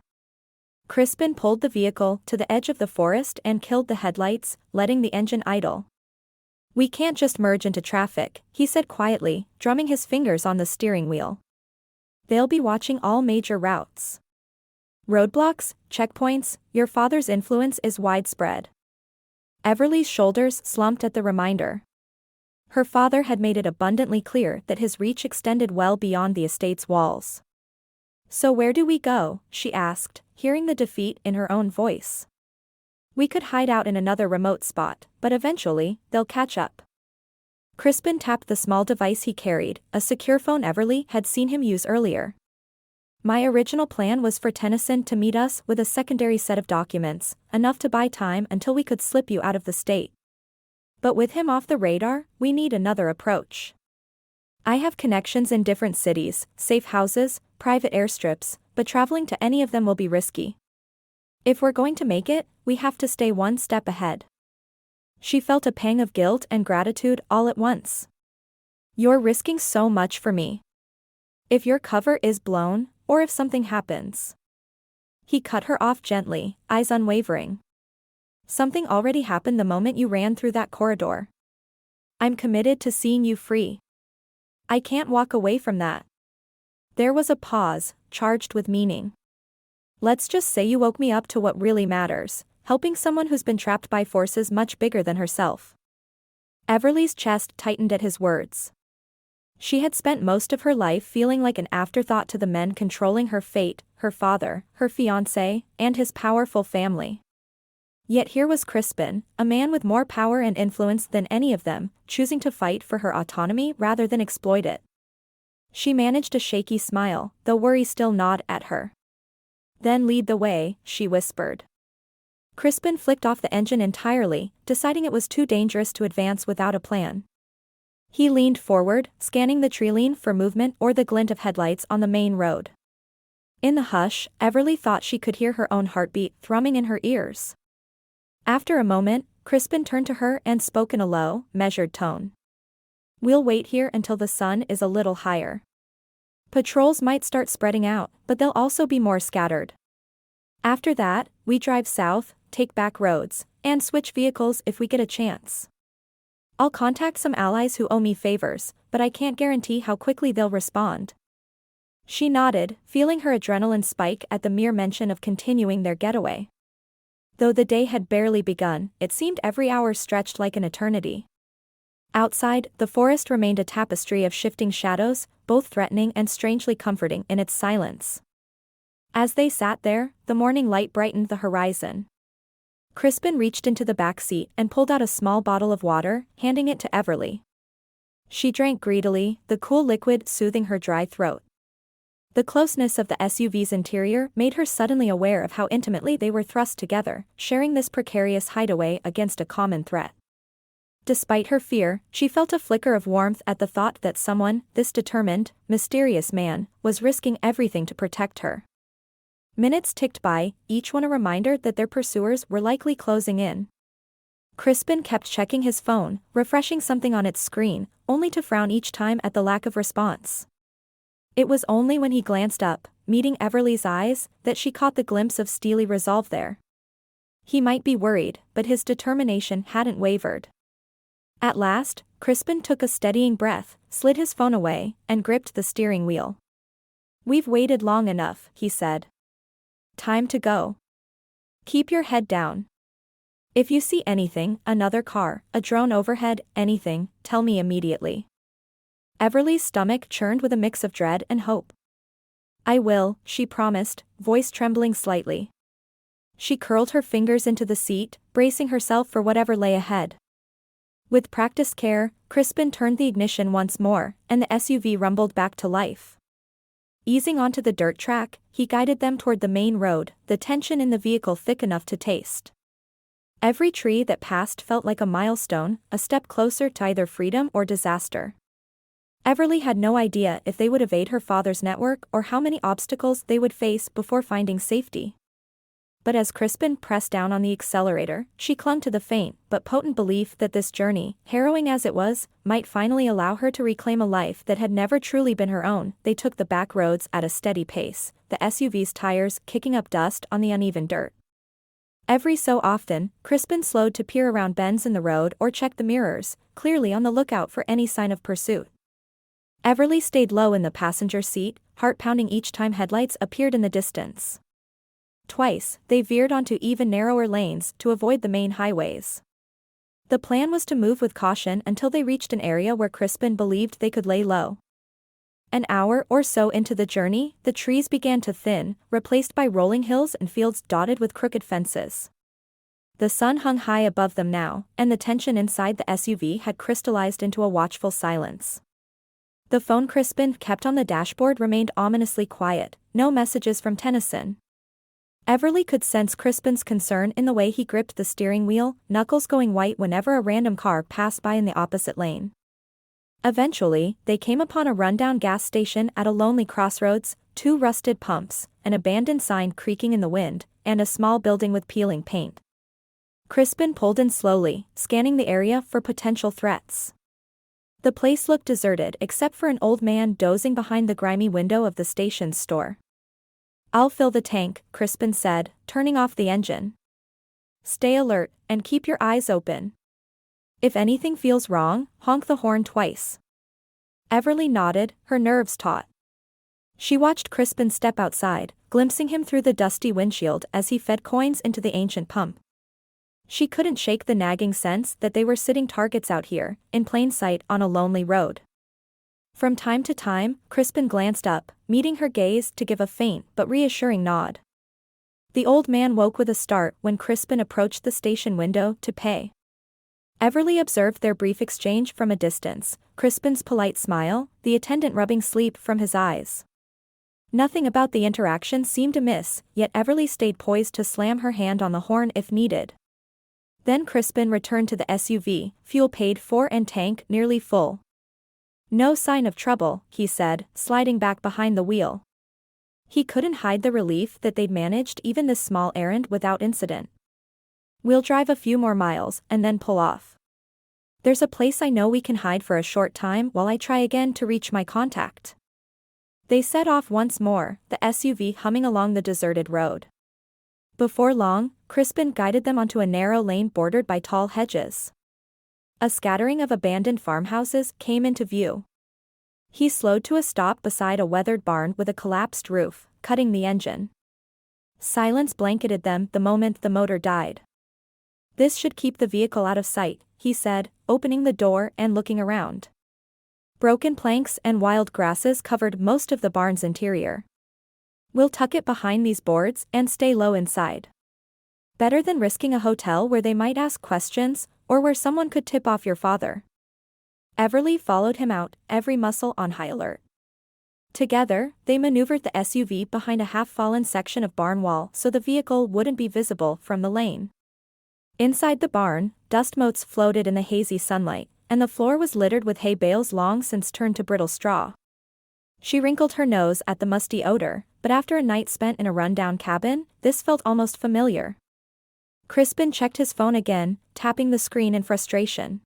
Crispin pulled the vehicle to the edge of the forest and killed the headlights, letting the engine idle. "We can't just merge into traffic," he said quietly, drumming his fingers on the steering wheel. "They'll be watching all major routes. Roadblocks, checkpoints, your father's influence is widespread." Everly's shoulders slumped at the reminder. Her father had made it abundantly clear that his reach extended well beyond the estate's walls. "So where do we go?" she asked, hearing the defeat in her own voice. "We could hide out in another remote spot, but eventually, they'll catch up." Crispin tapped the small device he carried, a secure phone Everly had seen him use earlier. "My original plan was for Tennyson to meet us with a secondary set of documents, enough to buy time until we could slip you out of the state. But with him off the radar, we need another approach. I have connections in different cities, safe houses, private airstrips, but traveling to any of them will be risky. If we're going to make it, we have to stay one step ahead." She felt a pang of guilt and gratitude all at once. "You're risking so much for me. If your cover is blown, or if something happens." He cut her off gently, eyes unwavering. "Something already happened the moment you ran through that corridor. I'm committed to seeing you free. I can't walk away from that." There was a pause, charged with meaning. "Let's just say you woke me up to what really matters, helping someone who's been trapped by forces much bigger than herself." Everly's chest tightened at his words. She had spent most of her life feeling like an afterthought to the men controlling her fate, her father, her fiancé, and his powerful family. Yet here was Crispin, a man with more power and influence than any of them, choosing to fight for her autonomy rather than exploit it. She managed a shaky smile, though worry still gnawed at her. "Then lead the way," she whispered. Crispin flicked off the engine entirely, deciding it was too dangerous to advance without a plan. He leaned forward, scanning the treeline for movement or the glint of headlights on the main road. In the hush, Everly thought she could hear her own heartbeat thrumming in her ears. After a moment, Crispin turned to her and spoke in a low, measured tone. "We'll wait here until the sun is a little higher. Patrols might start spreading out, but they'll also be more scattered. After that, we drive south, take back roads, and switch vehicles if we get a chance. I'll contact some allies who owe me favors, but I can't guarantee how quickly they'll respond." She nodded, feeling her adrenaline spike at the mere mention of continuing their getaway. Though the day had barely begun, it seemed every hour stretched like an eternity. Outside, the forest remained a tapestry of shifting shadows, both threatening and strangely comforting in its silence. As they sat there, the morning light brightened the horizon. Crispin reached into the back seat and pulled out a small bottle of water, handing it to Everly. She drank greedily, the cool liquid soothing her dry throat. The closeness of the SUV's interior made her suddenly aware of how intimately they were thrust together, sharing this precarious hideaway against a common threat. Despite her fear, she felt a flicker of warmth at the thought that someone, this determined, mysterious man, was risking everything to protect her. Minutes ticked by, each one a reminder that their pursuers were likely closing in. Crispin kept checking his phone, refreshing something on its screen, only to frown each time at the lack of response. It was only when he glanced up, meeting Everly's eyes, that she caught the glimpse of steely resolve there. He might be worried, but his determination hadn't wavered. At last, Crispin took a steadying breath, slid his phone away, and gripped the steering wheel. "We've waited long enough," he said. "Time to go. Keep your head down. If you see anything, another car, a drone overhead, anything, tell me immediately." Everly's stomach churned with a mix of dread and hope. "I will," she promised, voice trembling slightly. She curled her fingers into the seat, bracing herself for whatever lay ahead. With practiced care, Crispin turned the ignition once more, and the SUV rumbled back to life. Easing onto the dirt track, he guided them toward the main road, the tension in the vehicle thick enough to taste. Every tree that passed felt like a milestone, a step closer to either freedom or disaster. Everly had no idea if they would evade her father's network or how many obstacles they would face before finding safety. But as Crispin pressed down on the accelerator, she clung to the faint but potent belief that this journey, harrowing as it was, might finally allow her to reclaim a life that had never truly been her own. They took the back roads at a steady pace, the SUV's tires kicking up dust on the uneven dirt. Every so often, Crispin slowed to peer around bends in the road or check the mirrors, clearly on the lookout for any sign of pursuit. Everly stayed low in the passenger seat, heart pounding each time headlights appeared in the distance. Twice, they veered onto even narrower lanes to avoid the main highways. The plan was to move with caution until they reached an area where Crispin believed they could lay low. An hour or so into the journey, the trees began to thin, replaced by rolling hills and fields dotted with crooked fences. The sun hung high above them now, and the tension inside the SUV had crystallized into a watchful silence. The phone Crispin kept on the dashboard remained ominously quiet, no messages from Tennyson. Everly could sense Crispin's concern in the way he gripped the steering wheel, knuckles going white whenever a random car passed by in the opposite lane. Eventually, they came upon a rundown gas station at a lonely crossroads, 2 rusted pumps, an abandoned sign creaking in the wind, and a small building with peeling paint. Crispin pulled in slowly, scanning the area for potential threats. The place looked deserted except for an old man dozing behind the grimy window of the station's store. "I'll fill the tank," Crispin said, turning off the engine. "Stay alert, and keep your eyes open. If anything feels wrong, honk the horn twice." Everly nodded, her nerves taut. She watched Crispin step outside, glimpsing him through the dusty windshield as he fed coins into the ancient pump. She couldn't shake the nagging sense that they were sitting targets out here, in plain sight on a lonely road. From time to time, Crispin glanced up, meeting her gaze to give a faint but reassuring nod. The old man woke with a start when Crispin approached the station window to pay. Everly observed their brief exchange from a distance, Crispin's polite smile, the attendant rubbing sleep from his eyes. Nothing about the interaction seemed amiss, yet Everly stayed poised to slam her hand on the horn if needed. Then Crispin returned to the SUV, fuel paid for and tank nearly full. "No sign of trouble," he said, sliding back behind the wheel. He couldn't hide the relief that they'd managed even this small errand without incident. "We'll drive a few more miles and then pull off. There's a place I know we can hide for a short time while I try again to reach my contact." They set off once more, the SUV humming along the deserted road. Before long, Crispin guided them onto a narrow lane bordered by tall hedges. A scattering of abandoned farmhouses came into view. He slowed to a stop beside a weathered barn with a collapsed roof, cutting the engine. Silence blanketed them the moment the motor died. "This should keep the vehicle out of sight," he said, opening the door and looking around. Broken planks and wild grasses covered most of the barn's interior. "We'll tuck it behind these boards and stay low inside. Better than risking a hotel where they might ask questions, or where someone could tip off your father." Everly followed him out, every muscle on high alert. Together, they maneuvered the SUV behind a half-fallen section of barn wall so the vehicle wouldn't be visible from the lane. Inside the barn, dust motes floated in the hazy sunlight, and the floor was littered with hay bales long since turned to brittle straw. She wrinkled her nose at the musty odor, but after a night spent in a rundown cabin, this felt almost familiar. Crispin checked his phone again, tapping the screen in frustration.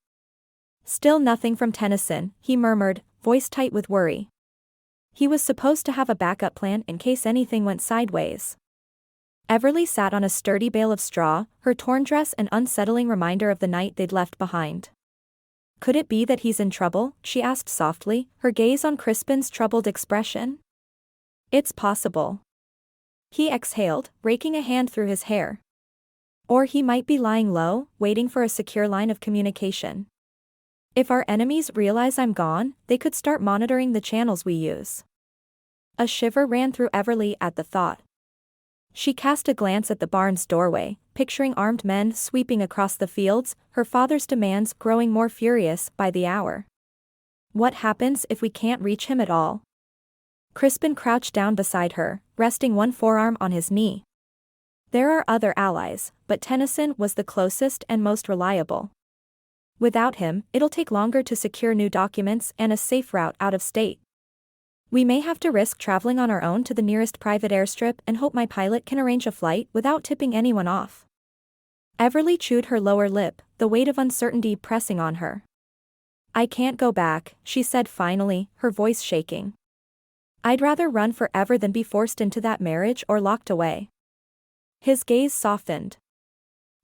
"Still nothing from Tennyson," he murmured, voice tight with worry. He was supposed to have a backup plan in case anything went sideways. Everly sat on a sturdy bale of straw, her torn dress an unsettling reminder of the night they'd left behind. "Could it be that he's in trouble?" she asked softly, her gaze on Crispin's troubled expression. "It's possible." He exhaled, raking a hand through his hair. "Or he might be lying low, waiting for a secure line of communication. If our enemies realize I'm gone, they could start monitoring the channels we use." A shiver ran through Everly at the thought. She cast a glance at the barn's doorway, picturing armed men sweeping across the fields, her father's demands growing more furious by the hour. What happens if we can't reach him at all? Crispin crouched down beside her, resting one forearm on his knee. There are other allies, but Tennyson was the closest and most reliable. Without him, it'll take longer to secure new documents and a safe route out of state. We may have to risk traveling on our own to the nearest private airstrip and hope my pilot can arrange a flight without tipping anyone off. Everly chewed her lower lip, the weight of uncertainty pressing on her. I can't go back, she said finally, her voice shaking. I'd rather run forever than be forced into that marriage or locked away. His gaze softened.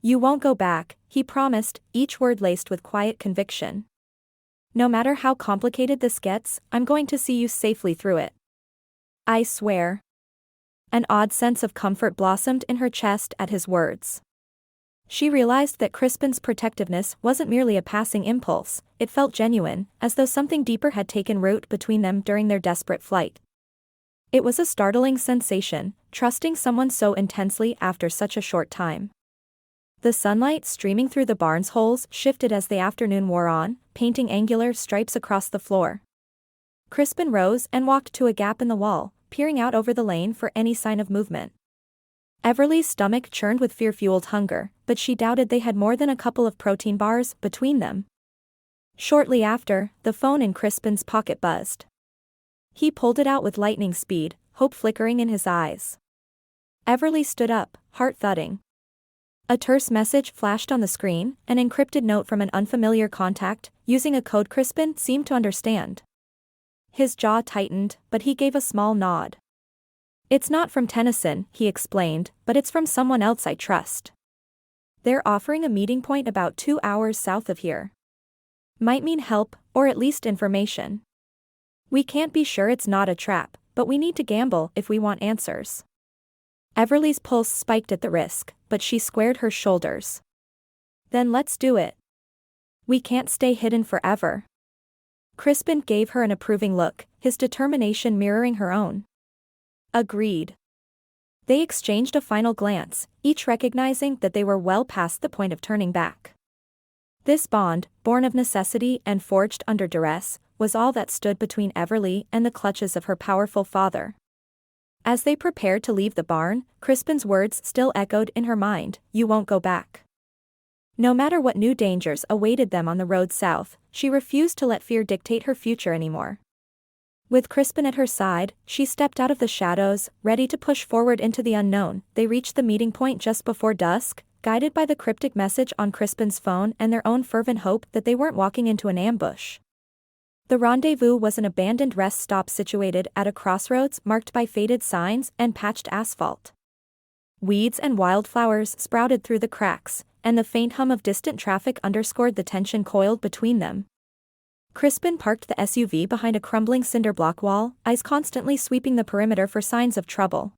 You won't go back, he promised, each word laced with quiet conviction. No matter how complicated this gets, I'm going to see you safely through it. I swear. An odd sense of comfort blossomed in her chest at his words. She realized that Crispin's protectiveness wasn't merely a passing impulse, it felt genuine, as though something deeper had taken root between them during their desperate flight. It was a startling sensation, trusting someone so intensely after such a short time. The sunlight streaming through the barn's holes shifted as the afternoon wore on, painting angular stripes across the floor. Crispin rose and walked to a gap in the wall, peering out over the lane for any sign of movement. Everly's stomach churned with fear-fueled hunger, but she doubted they had more than a couple of protein bars between them. Shortly after, the phone in Crispin's pocket buzzed. He pulled it out with lightning speed, hope flickering in his eyes. Everly stood up, heart thudding. A terse message flashed on the screen, an encrypted note from an unfamiliar contact, using a code Crispin seemed to understand. His jaw tightened, but he gave a small nod. It's not from Tennyson, he explained, but it's from someone else I trust. They're offering a meeting point about 2 hours south of here. Might mean help, or at least information. We can't be sure it's not a trap, but we need to gamble if we want answers. Everly's pulse spiked at the risk, but she squared her shoulders. Then let's do it. We can't stay hidden forever. Crispin gave her an approving look, his determination mirroring her own. Agreed. They exchanged a final glance, each recognizing that they were well past the point of turning back. This bond, born of necessity and forged under duress, was all that stood between Everly and the clutches of her powerful father. As they prepared to leave the barn, Crispin's words still echoed in her mind, "You won't go back." No matter what new dangers awaited them on the road south, she refused to let fear dictate her future anymore. With Crispin at her side, she stepped out of the shadows, ready to push forward into the unknown. They reached the meeting point just before dusk, guided by the cryptic message on Crispin's phone and their own fervent hope that they weren't walking into an ambush. The rendezvous was an abandoned rest stop situated at a crossroads marked by faded signs and patched asphalt. Weeds and wildflowers sprouted through the cracks, and the faint hum of distant traffic underscored the tension coiled between them. Crispin parked the SUV behind a crumbling cinder block wall, eyes constantly sweeping the perimeter for signs of trouble.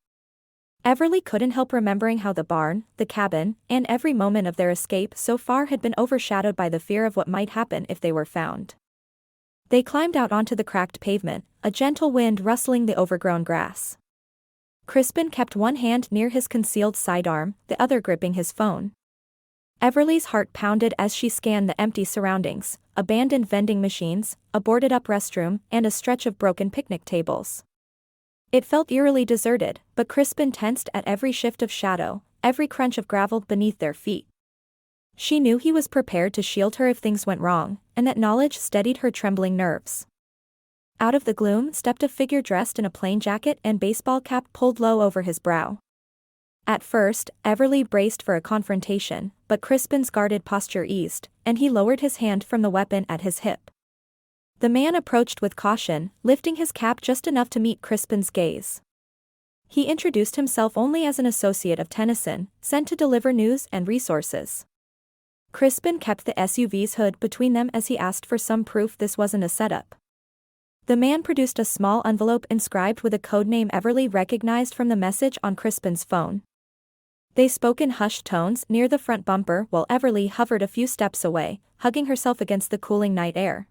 Everly couldn't help remembering how the barn, the cabin, and every moment of their escape so far had been overshadowed by the fear of what might happen if they were found. They climbed out onto the cracked pavement, a gentle wind rustling the overgrown grass. Crispin kept one hand near his concealed sidearm, the other gripping his phone. Everly's heart pounded as she scanned the empty surroundings, abandoned vending machines, a boarded-up restroom, and a stretch of broken picnic tables. It felt eerily deserted, but Crispin tensed at every shift of shadow, every crunch of gravel beneath their feet. She knew he was prepared to shield her if things went wrong, and that knowledge steadied her trembling nerves. Out of the gloom stepped a figure dressed in a plain jacket and baseball cap pulled low over his brow. At first, Everly braced for a confrontation, but Crispin's guarded posture eased, and he lowered his hand from the weapon at his hip. The man approached with caution, lifting his cap just enough to meet Crispin's gaze. He introduced himself only as an associate of Tennyson, sent to deliver news and resources. Crispin kept the SUV's hood between them as he asked for some proof this wasn't a setup. The man produced a small envelope inscribed with a code name Everly recognized from the message on Crispin's phone. They spoke in hushed tones near the front bumper while Everly hovered a few steps away, hugging herself against the cooling night air.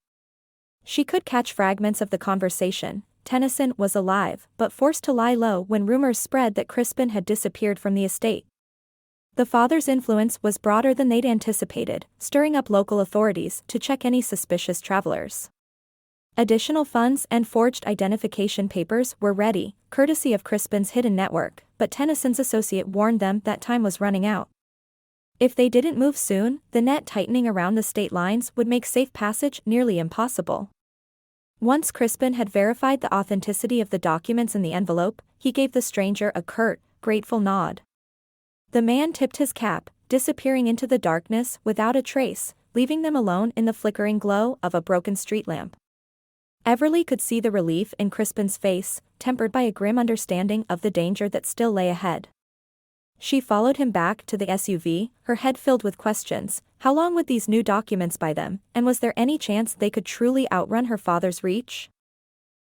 She could catch fragments of the conversation. Tennyson was alive, but forced to lie low when rumors spread that Crispin had disappeared from the estate. The father's influence was broader than they'd anticipated, stirring up local authorities to check any suspicious travelers. Additional funds and forged identification papers were ready, courtesy of Crispin's hidden network, but Tennyson's associate warned them that time was running out. If they didn't move soon, the net tightening around the state lines would make safe passage nearly impossible. Once Crispin had verified the authenticity of the documents in the envelope, he gave the stranger a curt, grateful nod. The man tipped his cap, disappearing into the darkness without a trace, leaving them alone in the flickering glow of a broken street lamp. Everly could see the relief in Crispin's face, tempered by a grim understanding of the danger that still lay ahead. She followed him back to the SUV, her head filled with questions. How long would these new documents buy them, and was there any chance they could truly outrun her father's reach?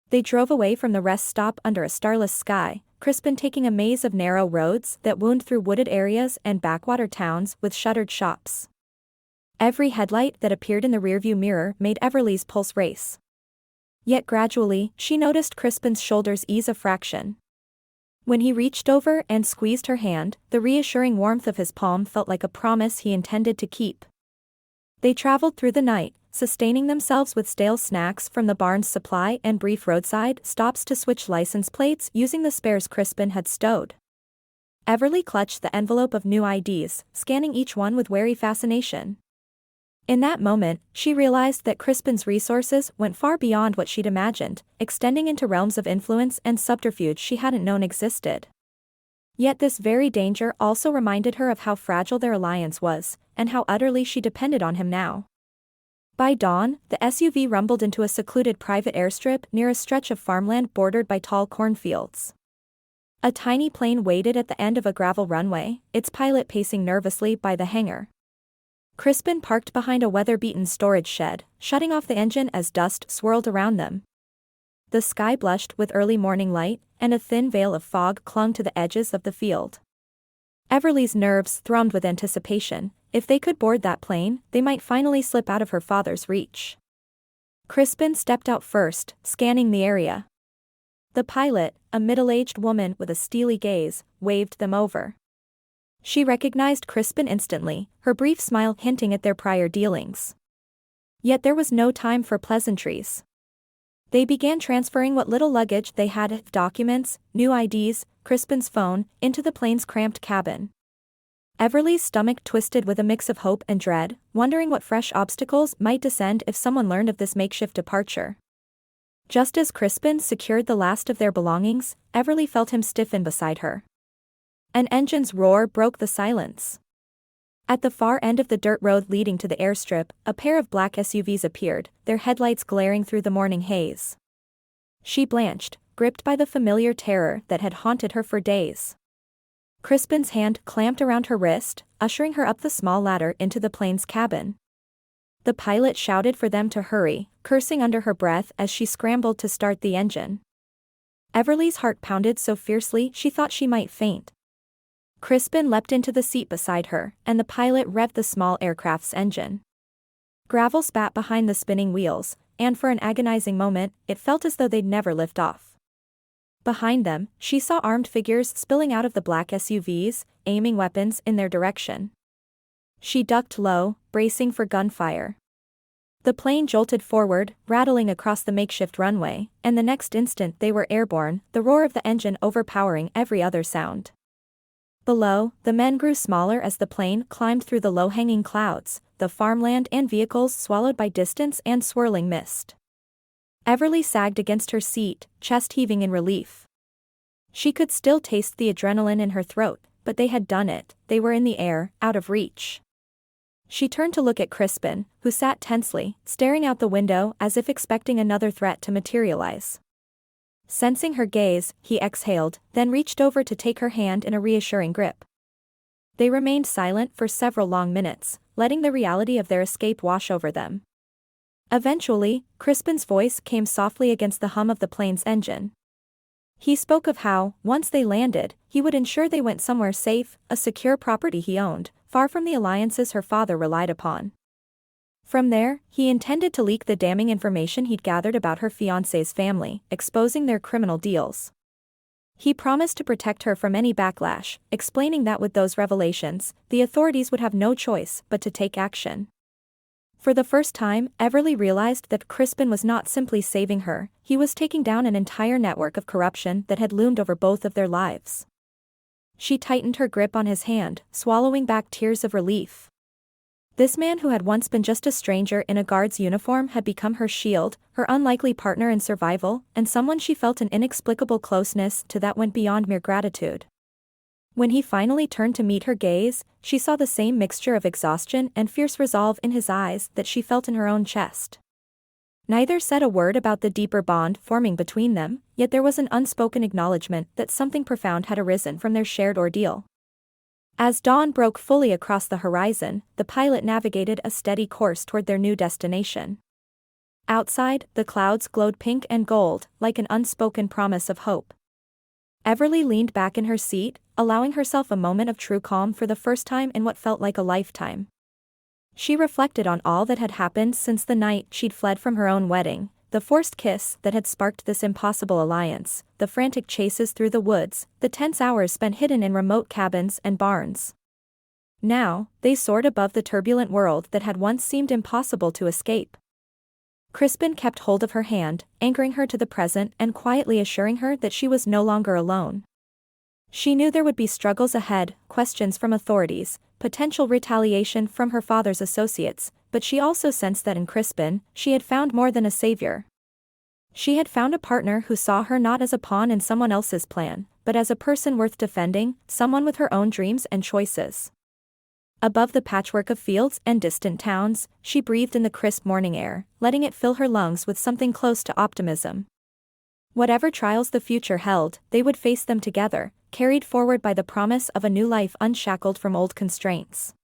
They drove away from the rest stop under a starless sky, Crispin taking a maze of narrow roads that wound through wooded areas and backwater towns with shuttered shops. Every headlight that appeared in the rearview mirror made Everly's pulse race. Yet gradually, she noticed Crispin's shoulders ease a fraction. When he reached over and squeezed her hand, the reassuring warmth of his palm felt like a promise he intended to keep. They traveled through the night, sustaining themselves with stale snacks from the barn's supply and brief roadside stops to switch license plates using the spares Crispin had stowed. Everly clutched the envelope of new IDs, scanning each one with wary fascination. In that moment, she realized that Crispin's resources went far beyond what she'd imagined, extending into realms of influence and subterfuge she hadn't known existed. Yet this very danger also reminded her of how fragile their alliance was, and how utterly she depended on him now. By dawn, the SUV rumbled into a secluded private airstrip near a stretch of farmland bordered by tall cornfields. A tiny plane waited at the end of a gravel runway, its pilot pacing nervously by the hangar. Crispin parked behind a weather-beaten storage shed, shutting off the engine as dust swirled around them. The sky blushed with early morning light, and a thin veil of fog clung to the edges of the field. Everly's nerves thrummed with anticipation. If they could board that plane, they might finally slip out of her father's reach. Crispin stepped out first, scanning the area. The pilot, a middle-aged woman with a steely gaze, waved them over. She recognized Crispin instantly, her brief smile hinting at their prior dealings. Yet there was no time for pleasantries. They began transferring what little luggage they had, documents, new IDs, Crispin's phone, into the plane's cramped cabin. Everly's stomach twisted with a mix of hope and dread, wondering what fresh obstacles might descend if someone learned of this makeshift departure. Just as Crispin secured the last of their belongings, Everly felt him stiffen beside her. An engine's roar broke the silence. At the far end of the dirt road leading to the airstrip, a pair of black SUVs appeared, their headlights glaring through the morning haze. She blanched, gripped by the familiar terror that had haunted her for days. Crispin's hand clamped around her wrist, ushering her up the small ladder into the plane's cabin. The pilot shouted for them to hurry, cursing under her breath as she scrambled to start the engine. Everly's heart pounded so fiercely she thought she might faint. Crispin leapt into the seat beside her, and the pilot revved the small aircraft's engine. Gravel spat behind the spinning wheels, and for an agonizing moment, it felt as though they'd never lift off. Behind them, she saw armed figures spilling out of the black SUVs, aiming weapons in their direction. She ducked low, bracing for gunfire. The plane jolted forward, rattling across the makeshift runway, and the next instant they were airborne, the roar of the engine overpowering every other sound. Below, the men grew smaller as the plane climbed through the low-hanging clouds, the farmland and vehicles swallowed by distance and swirling mist. Everly sagged against her seat, chest heaving in relief. She could still taste the adrenaline in her throat, but they had done it, they were in the air, out of reach. She turned to look at Crispin, who sat tensely, staring out the window as if expecting another threat to materialize. Sensing her gaze, he exhaled, then reached over to take her hand in a reassuring grip. They remained silent for several long minutes, letting the reality of their escape wash over them. Eventually, Crispin's voice came softly against the hum of the plane's engine. He spoke of how, once they landed, he would ensure they went somewhere safe, a secure property he owned, far from the alliances her father relied upon. From there, he intended to leak the damning information he'd gathered about her fiancé's family, exposing their criminal deals. He promised to protect her from any backlash, explaining that with those revelations, the authorities would have no choice but to take action. For the first time, Everly realized that Crispin was not simply saving her, he was taking down an entire network of corruption that had loomed over both of their lives. She tightened her grip on his hand, swallowing back tears of relief. This man who had once been just a stranger in a guard's uniform had become her shield, her unlikely partner in survival, and someone she felt an inexplicable closeness to that went beyond mere gratitude. When he finally turned to meet her gaze, she saw the same mixture of exhaustion and fierce resolve in his eyes that she felt in her own chest. Neither said a word about the deeper bond forming between them, yet there was an unspoken acknowledgement that something profound had arisen from their shared ordeal. As dawn broke fully across the horizon, the pilot navigated a steady course toward their new destination. Outside, the clouds glowed pink and gold, like an unspoken promise of hope. Everly leaned back in her seat, allowing herself a moment of true calm for the first time in what felt like a lifetime. She reflected on all that had happened since the night she'd fled from her own wedding, the forced kiss that had sparked this impossible alliance, the frantic chases through the woods, the tense hours spent hidden in remote cabins and barns. Now, they soared above the turbulent world that had once seemed impossible to escape. Crispin kept hold of her hand, anchoring her to the present and quietly assuring her that she was no longer alone. She knew there would be struggles ahead, questions from authorities, potential retaliation from her father's associates, but she also sensed that in Crispin, she had found more than a savior. She had found a partner who saw her not as a pawn in someone else's plan, but as a person worth defending, someone with her own dreams and choices. Above the patchwork of fields and distant towns, she breathed in the crisp morning air, letting it fill her lungs with something close to optimism. Whatever trials the future held, they would face them together, carried forward by the promise of a new life unshackled from old constraints.